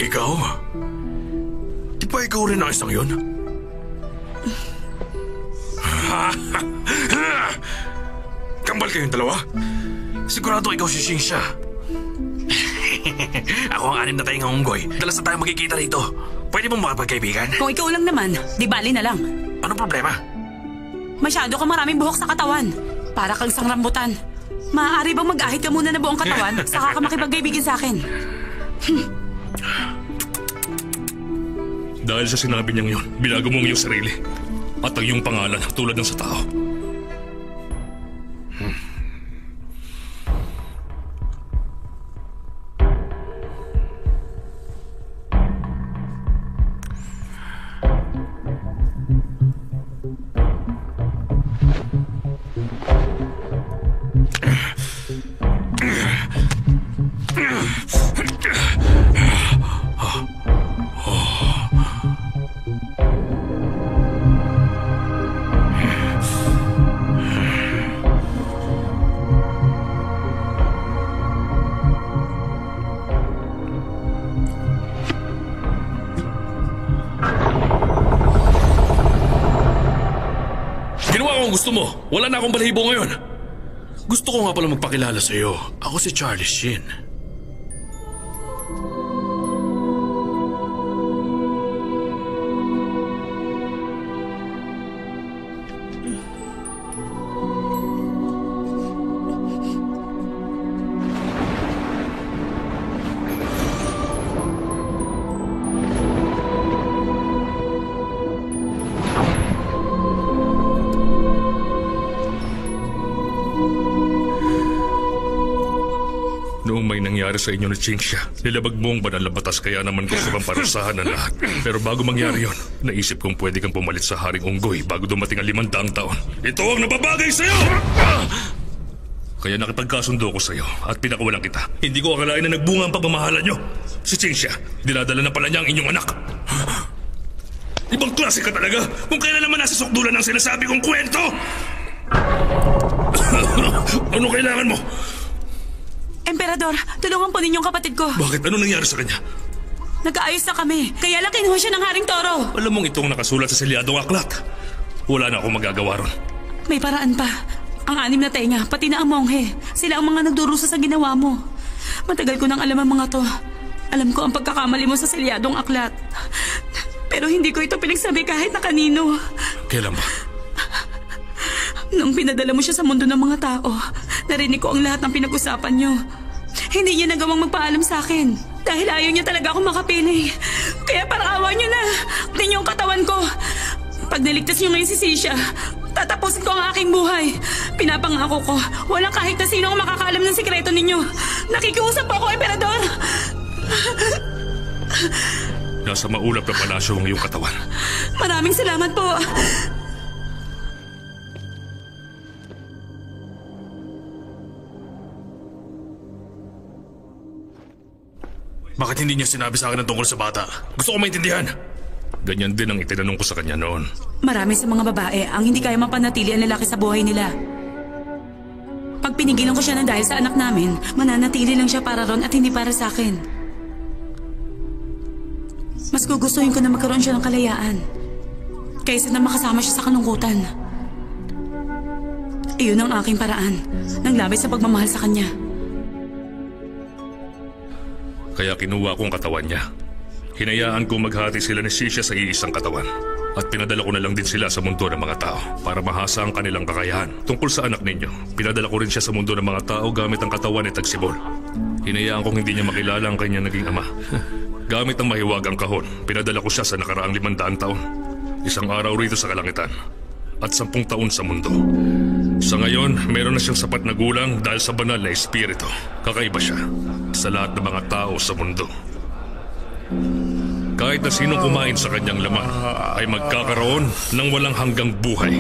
S2: Ikaw? Di ba ikaw rin ang isang yun? Kambal kayong dalawa? Sigurado ikaw si Xingxia. Ako ang anim na tayong unggoy. Dalas na tayo magkikita rito. Pwede mong makapagkaibigan?
S4: Kung ikaw lang naman, di bali na lang.
S2: Anong problema?
S4: Masyado ka maraming buhok sa katawan. Para kang isang rambutan. Maaari bang mag-ahit ka muna na buong katawan, saka ka makipagkaibigan sa akin?
S2: Dahil sa sinabi niyang yun, binago mo ang iyong sarili. At ang iyong pangalan tulad ng sa tao. Gusto mo? Wala na akong balahibo ngayon. Gusto ko nga pala magpakilala sa iyo. Ako si Charlie Sheen. Noong may nangyari sa inyo ni Xingxia, nilabag mo ang banal na batas kaya naman gusto kang parasahan ng lahat. Pero bago mangyari yon, naisip kong pwede kang pumalit sa Haring Unggoy bago dumating ang 500 taon. Ito ang nababagay sa'yo! Kaya nakipagkasundo ko sa'yo at pinakawalan kita. Hindi ko akalain na nagbunga ang pagmamahalan nyo. Si Xingxia, dinadala na pala niya ang inyong anak. Ibang klase ka talaga kung kailan naman nasa sukdulan ang sinasabi kong kwento! Ano kailangan mo?
S4: Emperador, tulungan po ninyong kapatid ko.
S2: Bakit? Ano nangyari sa kanya?
S4: Nag-aayos na kami. Kaya lang kinuha siya ng Haring Toro.
S2: Alam mong itong nakasulat sa selyadong aklat. Wala na akong magagawa ron.
S4: May paraan pa. Ang anim na tenga, pati na ang monghe. Sila ang mga nagdurusa sa ginawa mo. Matagal ko nang alam ang mga to. Alam ko ang pagkakamali mo sa selyadong aklat. Pero hindi ko ito pinagsabi kahit na kanino.
S2: Kailan ba?
S4: Nung pinadala mo siya sa mundo ng mga tao, narinig ko ang lahat ng pinag-usapan niyo. Hindi niya nagawang magpaalam sa akin. Dahil ayaw niya talaga akong makapili. Kaya parang awa niyo na. Ninyo ang katawan ko. Pag naligtas niyo ngayon si Xingxia, tatapusin ko ang aking buhay. Pinapangako ko, walang kahit na sino ang makakaalam ng sikreto ninyo. Nakikiusap po ako, Emperador.
S2: Nasa maulap na palasyo ang iyong katawan.
S4: Maraming salamat po.
S2: Bakit hindi niya sinabi sa akin ang tungkol sa bata? Gusto ko maintindihan. Ganyan din ang itinanong ko sa kanya noon.
S4: Marami sa mga babae ang hindi kaya mapanatili ang lalaki sa buhay nila. Pag pinigilan ko siya ng dahil sa anak namin, mananatili lang siya para ron at hindi para sa akin. Mas gugustuhin ko na magkaroon siya ng kalayaan. kaysa na makasama siya sa kalungkutan. Iyon ang aking paraan ng labis sa pagmamahal sa kanya.
S2: Kaya kinuha ko ang katawan niya. Hinayaan ko maghati sila ni Sisha sa iisang katawan. At pinadala ko na lang din sila sa mundo ng mga tao para mahasa ang kanilang kakayahan. Tungkol sa anak ninyo, pinadala ko rin siya sa mundo ng mga tao gamit ang katawan ni Tagsibol. Hinayaan kong hindi niya makilala ang kanyang naging ama. Gamit ang mahiwagang kahon, pinadala ko siya sa nakaraang 500 taon. 1 araw rito sa kalangitan at 10 taon sa mundo. Sa ngayon, meron na siyang sapat na gulang dahil sa banal na espiritu. Kakaiba siya sa lahat ng mga tao sa mundo. Kahit na sinong kumain sa kanyang laman ay magkakaroon ng walang hanggang buhay.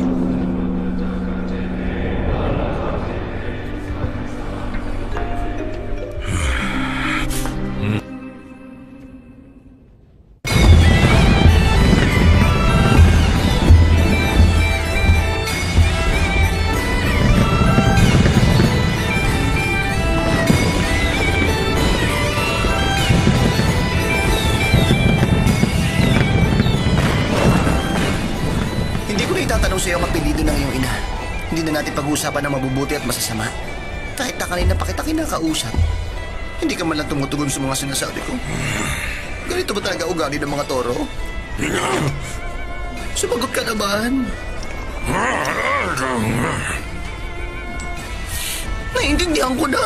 S6: Sa'yo ang apelido ng iyong ina. Hindi na natin pag-uusapan ng mabubuti at masasama. Kahit na kanina pa kita kinakausap, hindi ka man lang tumutugon sa mga sinasabi ko. Ganito ba talaga ugali ng mga toro? Sumagot ka naman. Naiintindihan ko na.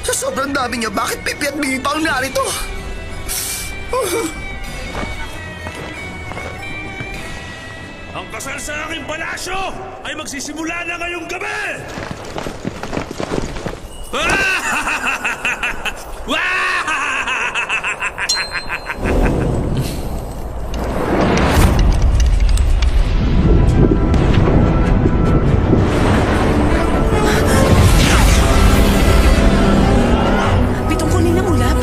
S6: Sa sobrang dami niya, bakit pipi at bingi pa ang narito?
S2: Ang kasal sa aking palasyo ay magsisimula na ngayong gabi!
S4: Pitungkulin ng ulap.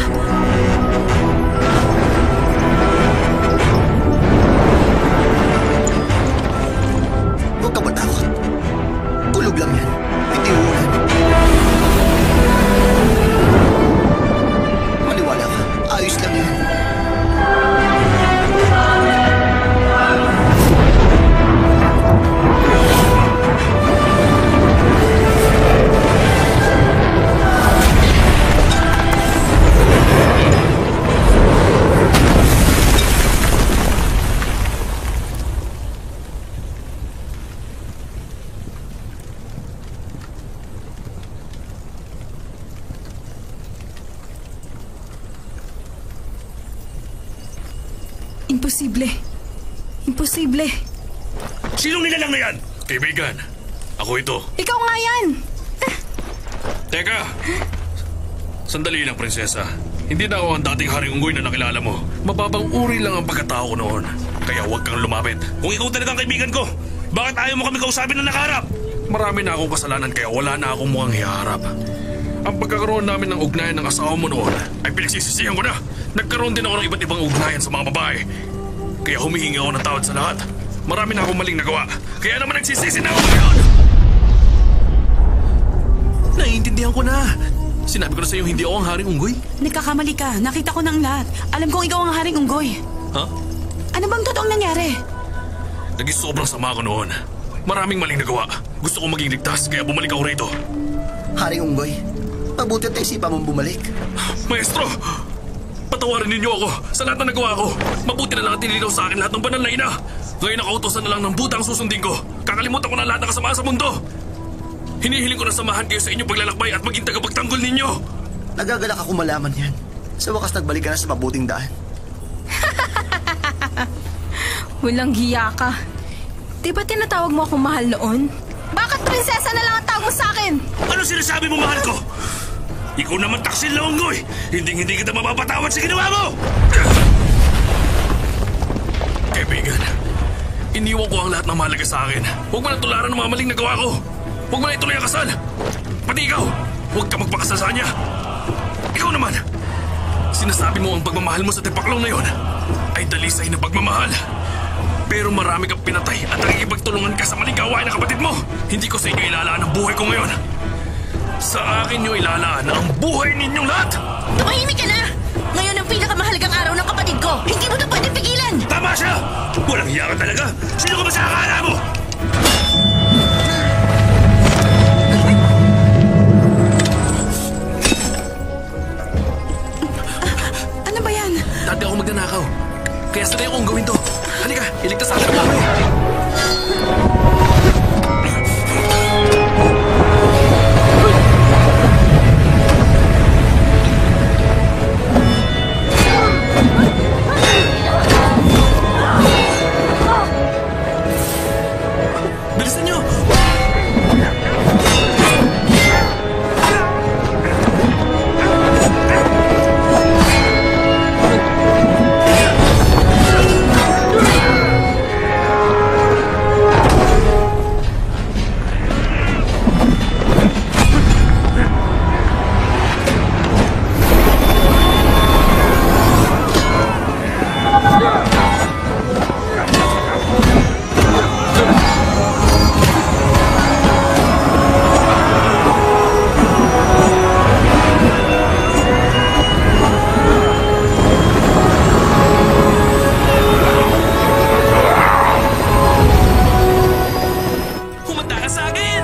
S6: Huwag ka matakot. Kulog lang yan. Hindi ulan. Maniwala ka. Ayos lang yan.
S7: Imposible. Imposible.
S2: Sinong nilalang na yan? Kaibigan, ako ito.
S7: Ikaw nga yan!
S2: Teka! Sandali lang, prinsesa. Hindi na ako ang dating Haring Unggoy na nakilala mo. Mababang uri lang ang pagkatao ko noon. Kaya huwag kang lumapit. Kung ikaw talagang kaibigan ko, bakit ayaw mo kami kausapin na nakaharap? Marami na akong kasalanan kaya wala na akong mukhang hiharap. Ang pagkakaroon namin ng ugnayan ng asawa mo noon ay pinagsisisihan ko na. Nagkaroon din ako ng iba't ibang ugnayan sa mga babae. Kaya humihingi ako ng tawad sa lahat. Marami na akong maling nagawa. Kaya naman nagsisisi na ako ngayon.
S3: Naiintindihan ko na. Sinabi ko na sa'yo hindi ako ang Haring Unggoy.
S4: Nagkakamali ka. Nakita ko na ang lahat. Alam kong ikaw ang Haring Unggoy.
S3: Ha?
S4: Ano bang totoong nangyari?
S2: Naging sobrang sama ko noon. Maraming maling nagawa. Gusto kong maging ligtas kaya bumalik ako rito.
S6: Haring Unggoy, mabuti at isipan mong bumalik.
S2: Maestro! Patawarin ninyo ako sa lahat na nagawa ko. Mabuti na lang at tinilinaw sa akin lahat ng banal na ina. Ngayon nakautosan na lang ng buta ang susundin ko. Kakalimutan ko na lahat ng kasama sa mundo. Hinihiling ko na samahan kayo sa inyong paglalakbay at maging tagapagtanggol ninyo.
S6: Nagagalak ako malaman yan. Sa wakas nagbalik ka na sa mabuting daan.
S7: Walang hiya ka. Di ba tinatawag mo akong mahal noon? Bakit prinsesa na lang ang tawag mo sa akin?
S2: Ano sinasabi mo, mahal ko? Ikaw naman taksil na unggoy. Hindi kita mapapatawad sa ginawa mo! Kaibigan, iniwan ko ang lahat ng mahalaga sa akin. Huwag mo na tularan ng mga maling nagawa ko. Huwag mo na ituloy ang kasal. Pati ikaw, huwag ka magpakasal sa kanya. Ikaw naman, sinasabi mo ang pagmamahal mo sa tipaklong na yon ay dalisay na pagmamahal. Pero marami kang pinatay at nakikipagtulungan ka sa maling gawain ng kapatid mo. Hindi ko sa inyo ilalaan ang buhay ko ngayon. Sa akin nyo ilalaan ang buhay ninyong lahat!
S5: Tumahimik ka na! Ngayon ang pinakamahalagang araw ng kapatid ko! Hindi mo ito pwede pigilan!
S2: Tama siya! Walang hiya ka talaga! Sino ka ba sa akala mo?
S4: Ano ba yan?
S3: Dati ako magnanakaw. Kaya sanay akong gawin to. Halika, iligtas natin ang baboy. Bilisan niyo! Humanda ka sa akin!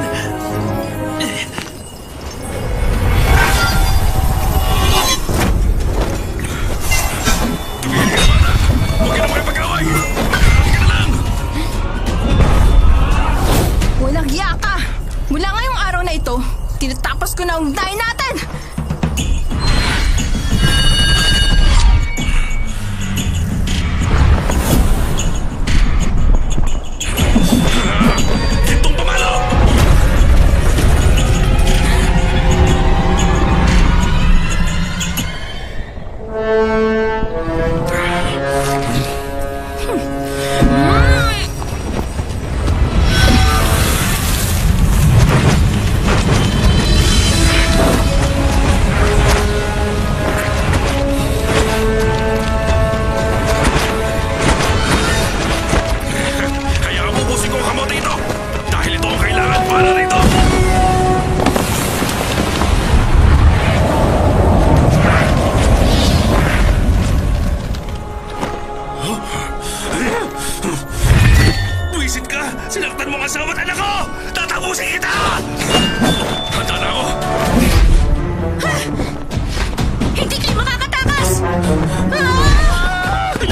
S2: Huwag ka na makipag-away! Halika na lang!
S7: Walang hiya ka! Mula ngayong araw na ito, tinatapos ko na ang dahi natin!
S2: Gintong pamalo! Kaya ubusin ko ang kamote ito! Dahil ito ang kailangan para rito! Buwisit ka! Sinaktan mo ang asawa at anak ko! Tatapusin kita! Handa na ako!
S7: Hindi kayo makakatakas!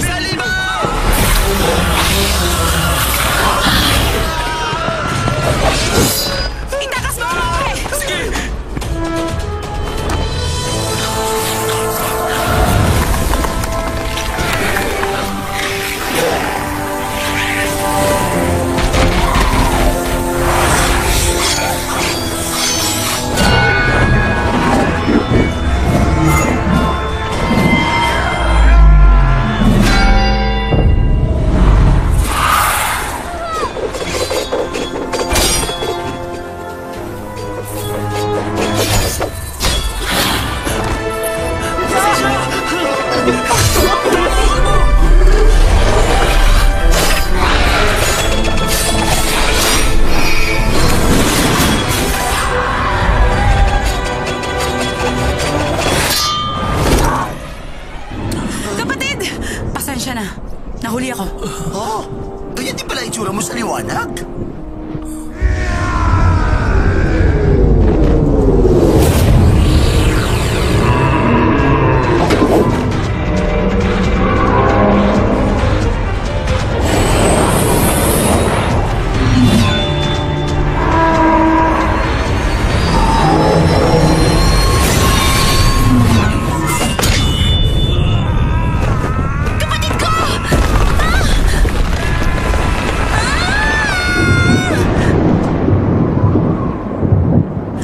S6: Salin mo!
S4: Itakas mo ang monghe!
S2: Sige!
S4: Kapatid! Pasensya na. Nahuli ako.
S6: Oh, ganyan din pala itsura mo sa liwanag.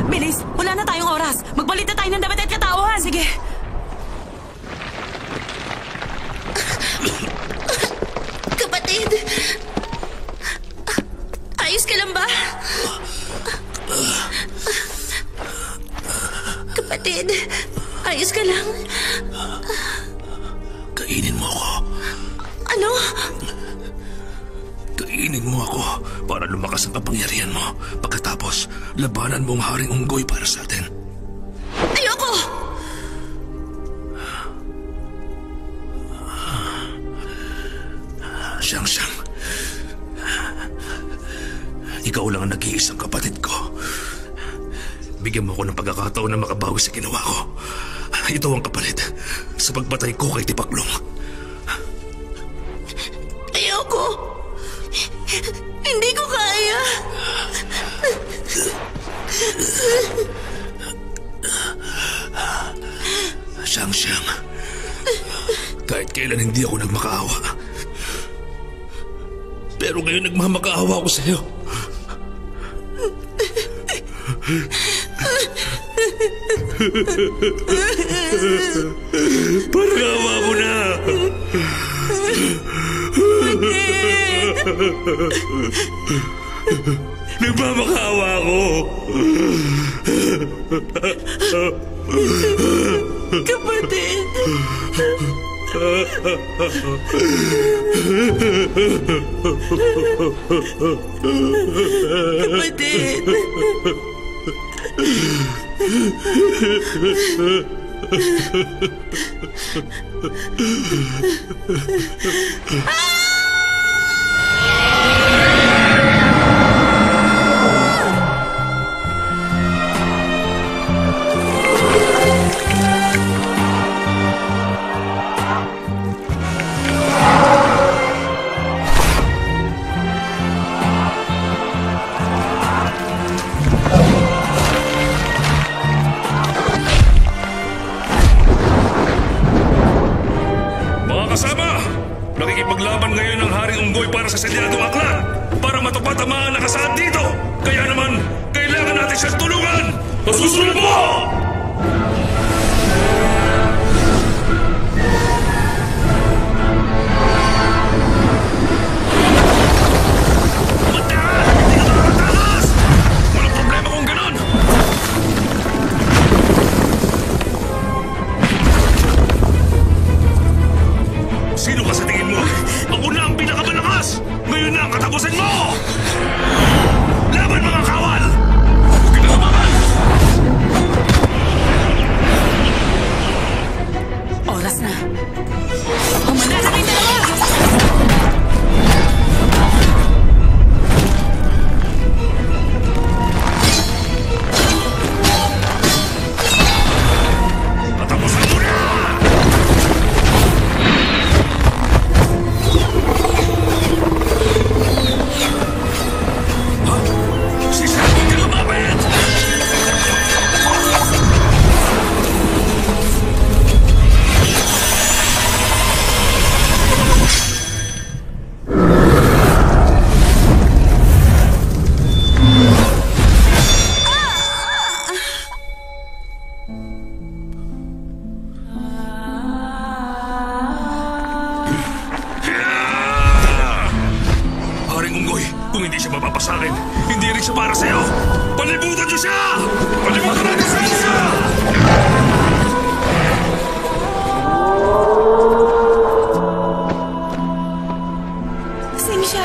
S4: Bilis! Wala na tayong oras. Magbalita tayo ng dapat at katauhan. Sige.
S5: Kapatid! Ayos ka lang ba? Kapatid, ayos ka lang?
S2: Kainin mo ako.
S5: Ano?
S2: Kainin mo ako para lumakas ang kapangyarihan mo. Pagkatapos, labanan mo ang Haring Unggoy para sa atin.
S5: Ayoko!
S2: Siyang-siyang. ikaw lang ang nag-iisang kapatid ko. Bigyan mo ako ng pagkakataon na makabawi sa ginawa ko. Ito ang kapalit sa pagpatay ko kay Tipaklong.
S5: Ayoko! Hindi ko kaya!
S2: Siyang-siyang. Kahit kailan hindi ako nagmakaawa. Pero ngayon nagmamakaawa ako sa'yo. Parang awa mo na. Nagmamakaawa ako.
S5: Kapatid! Kapatid!
S2: Nakikipaglaban ngayon ng Haring Unggoy para sa selyadong aklat para matupad ang mga nakasaad dito. Kaya naman, kailangan natin siyang tulungan. Masusunod mo! Magdaan! Hindi ka makakatakas! Walang problema kung ganon! Sino ka sa tingin mo? Ako na ang pinakamalakas! Ngayon na ang katapusin mo! Laban mga kawal! Huwag ka na lumaban!
S4: Oras na. Humanda na kayong dalawa!
S2: Katapusin mo na! Kung hindi siya mapapasakin, hindi rin siya para sa'yo! Palibutan niyo siya! Palibutan natin siya!
S4: Sing siya!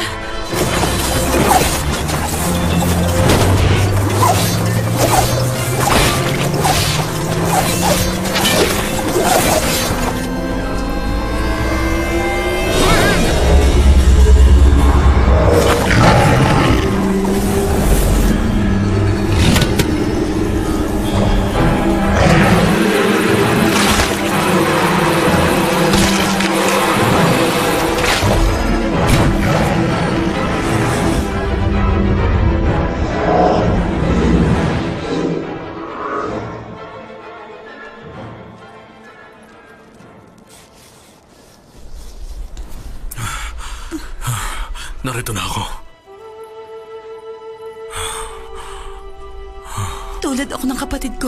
S2: Narito na ako.
S4: Tulad ako ng kapatid ko.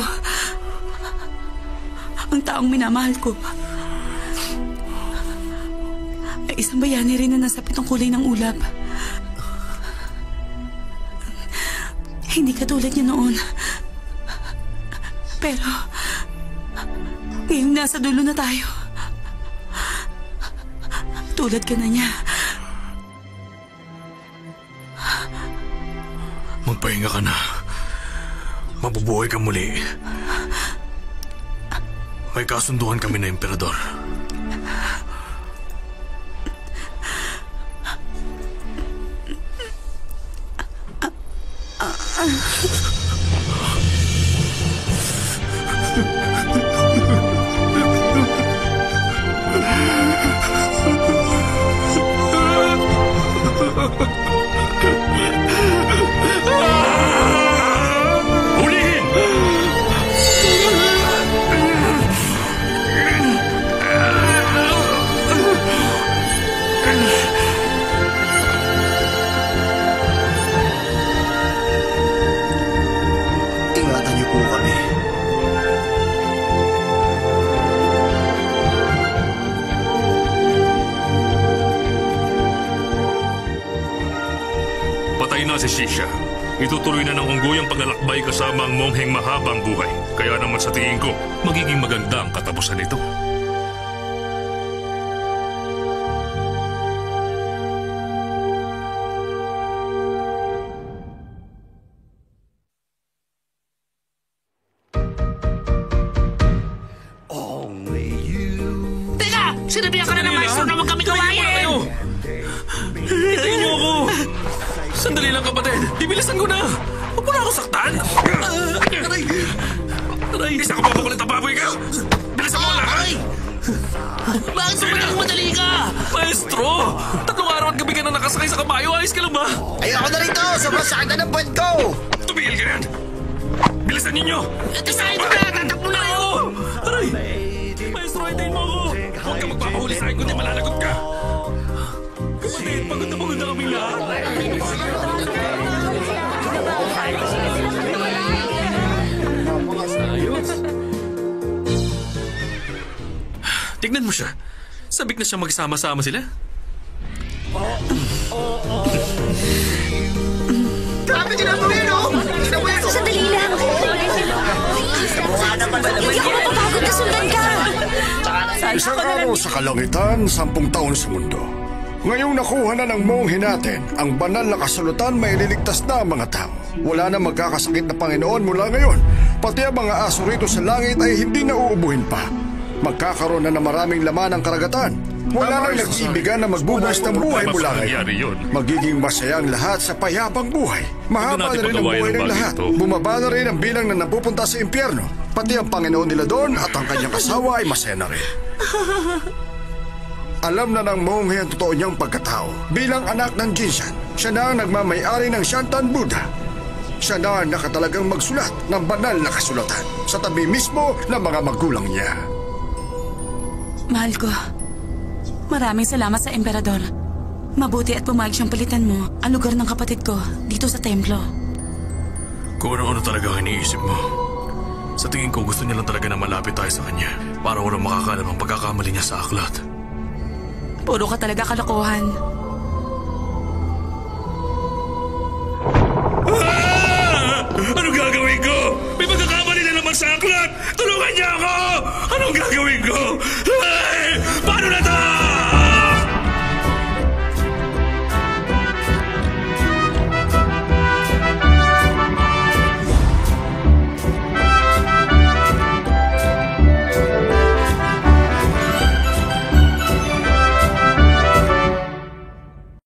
S4: Ang taong minamahal ko. Ay isang bayani rin na nasapit ang kulay ng ulap. Hindi katulad niya noon. Pero, ngayong nasa dulo na tayo. Tulad ka na niya.
S2: Magpahinga ka na. Mabubuhay ka muli. May kasunduan kami na emperador. Hulihin!
S6: Ingatan niyo po kami.
S2: Patay na si Shisha. Itutuloy na ng unggoy ang paglalakbay kasama ang mongheng mahabang buhay. Kaya naman sa tingin ko, magiging maganda ang katapusan nito.
S3: Teka! Sinabihan ka na ng maestro na huwag kami kawayan! Hintayin niyo ako! Sandali lang, kapatid. Ibilisan ko na! Huwag mo na ako saktan! Aray! Aray!
S2: Isa ka pa makulit na baboy ka! Bilisan mo na!
S3: Aray! Bakit sumunod madali ka? Maestro! 3 araw at gabi ka na nakasakay sa kabayo. Ayos ka lang ba?
S6: Ayoko na rito! Sobrang sakit na ng puwet ko!
S2: Tumigil ka yan! Bilisan ninyo!
S3: Isahin ko na! Tatakbo na ako! Aray! Maestro, hintayin mo ako!
S2: Huwag ka magpapahuli sa akin kundi malalagot ka!
S3: Kapatid, pagod na kami lahat. Tignan mo siya. Sabik na siya magsama-sama sila.
S6: Grabe ginagawa yun, no? Ginagawa yun, no?
S5: Sandali lang. Hindi ako mapapagod na sundan ka.
S1: Isang araw sa kalangitan, 10 taon sa mundo. Ngayong nakuha na ng monghe natin ang banal na kasalutan, may liligtas na ang mga tao. Wala na magkakasakit na Panginoon mula ngayon. Pati ang mga aso rito sa langit ay hindi na uubuhin pa. Magkakaroon na ng maraming laman ang karagatan. Wala nang nag-iibigan na magbubuhos ng buhay mula
S2: Nangyari
S1: ngayon.
S2: yun.
S1: Magiging masaya ang lahat sa payapang buhay. Mahaba na
S2: natin
S1: rin ang
S2: pagawain
S1: buhay
S2: ang
S1: ng
S2: bagay
S1: lahat.
S2: ito.
S1: Bumaba na rin ang bilang na napupunta sa impyerno. Pati ang Panginoon nila doon at ang kanyang asawa ay masaya na rin. Alam na ng monghe ang totoo niyang pagkatao. Bilang anak ng Jinshan, siya na ang nagmamay-ari ng Shantan Buddha. Siya na ang nakatalagang magsulat ng banal na kasulatan sa tabi mismo ng mga magulang niya.
S4: Mahal ko, maraming salamat sa Emperador. Mabuti at pumayag siyang palitan mo ang lugar ng kapatid ko dito sa templo.
S3: Kung ano talaga ang iniisip mo. Sa tingin ko, gusto niya lang talaga na malapit tayo sa kanya para walang makakalam ang pagkakamali niya sa aklat.
S4: Puro ka talaga kalokohan.